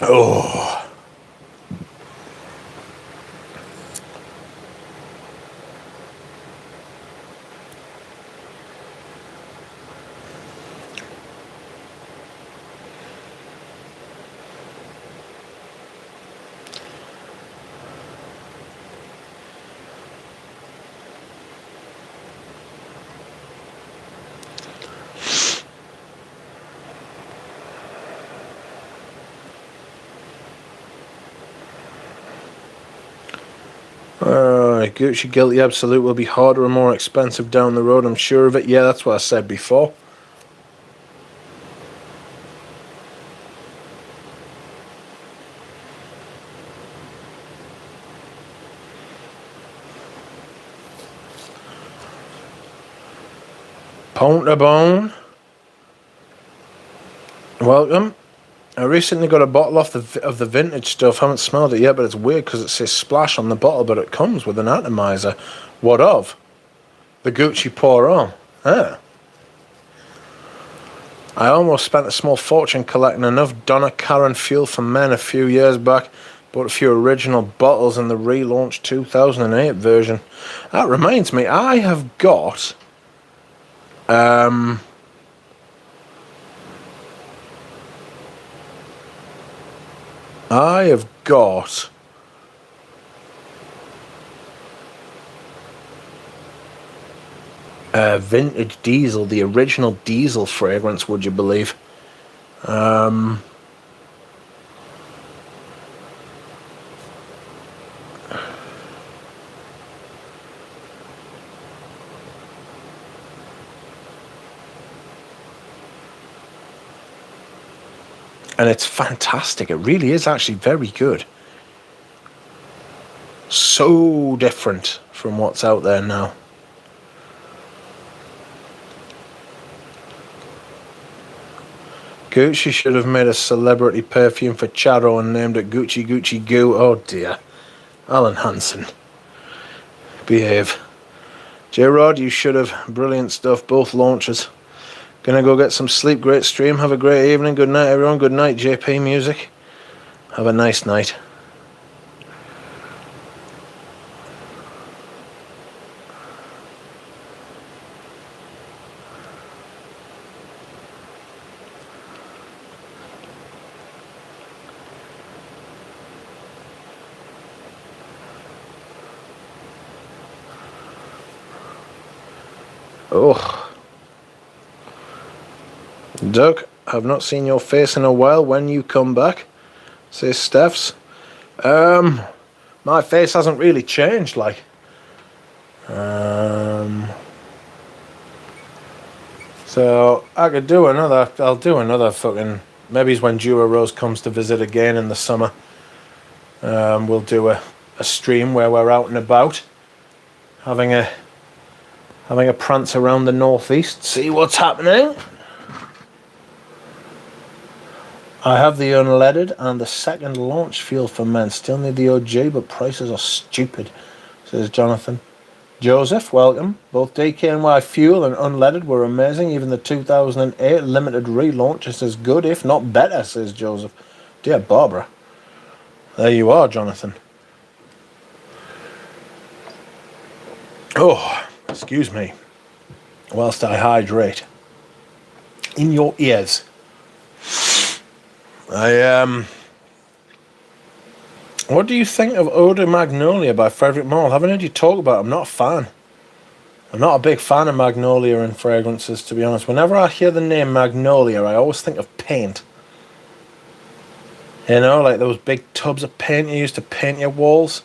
Oh. Gucci Guilty Absolute will be harder and more expensive down the road, I'm sure of it. Yeah, that's what I said before. Pound to bone. Welcome. I recently got a bottle off of the vintage stuff. Haven't smelled it yet, but it's weird because it says Splash on the bottle, but it comes with an atomizer. What of? The Gucci Pour On. Ah. I almost spent a small fortune collecting enough Donna Karan Fuel for Men a few years back. Bought a few original bottles in the relaunched 2008 version. That reminds me, I have got... vintage diesel, the original diesel fragrance, would you believe? And it's fantastic. It really is actually very good. So different from what's out there now. Gucci should have made a celebrity perfume for Charo and named it Gucci Gucci Goo. Oh dear. Alan Hansen. Behave. J-Rod, you should have. Brilliant stuff. Both launches. Gonna go get some sleep. Great stream. Have a great evening. Good night, everyone. Good night, JP Music. Have a nice night. Oh. Doug, I've not seen your face in a while. When you come back, says Steph's. My face hasn't really changed, like. So I could do another. I'll do another fucking. Maybe it's when Dura Rose comes to visit again in the summer. We'll do a stream where we're out and about, having a prance around the northeast, see what's happening. I have the unleaded and the second launch feel for men. Still need the OG, but prices are stupid, says Jonathan. Joseph, welcome. Both DKNY Fuel and unleaded were amazing. Even the 2008 limited relaunch is as good, if not better, says Joseph. Dear Barbara. There you are, Jonathan. Oh, excuse me. Whilst I hydrate. In your ears. What do you think of Eau de Magnolia by Frederick Malle? Haven't heard you talk about it. I'm not a fan. I'm not a big fan of Magnolia and fragrances, to be honest. Whenever I hear the name Magnolia, I always think of paint. You know, like those big tubs of paint you used to paint your walls.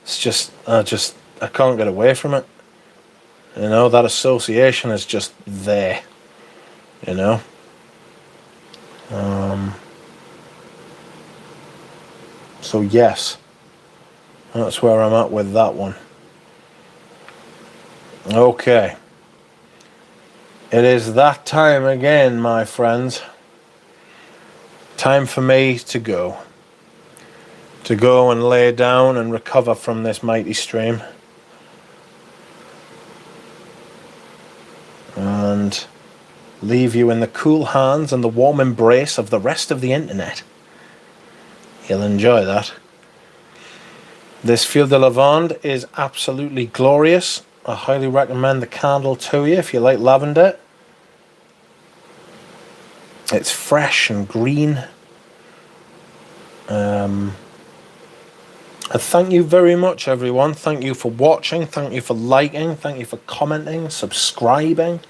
It's just, I can't get away from it. You know, that association is just there. You know? So yes, that's where I'm at with that one. Okay. It is that time again, my friends. Time for me to go. To go and lay down and recover from this mighty stream. And leave you in the cool hands and the warm embrace of the rest of the internet. You'll enjoy that. This Fil de Lavande is absolutely glorious. I highly recommend the candle to you if you like lavender. It's fresh and green. And thank you very much, everyone. Thank you for watching. Thank you for liking. Thank you for commenting, subscribing,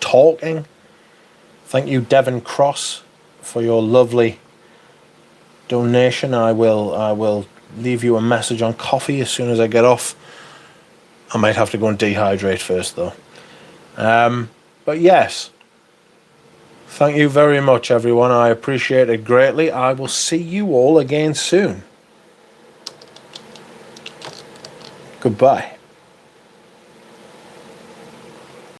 talking. Thank you, Devon Cross, for your lovely donation. I will leave you a message on coffee as soon as I get off. I might have to go and dehydrate first, though. But yes, thank you very much, everyone. I appreciate it greatly. I will see you all again soon. Goodbye.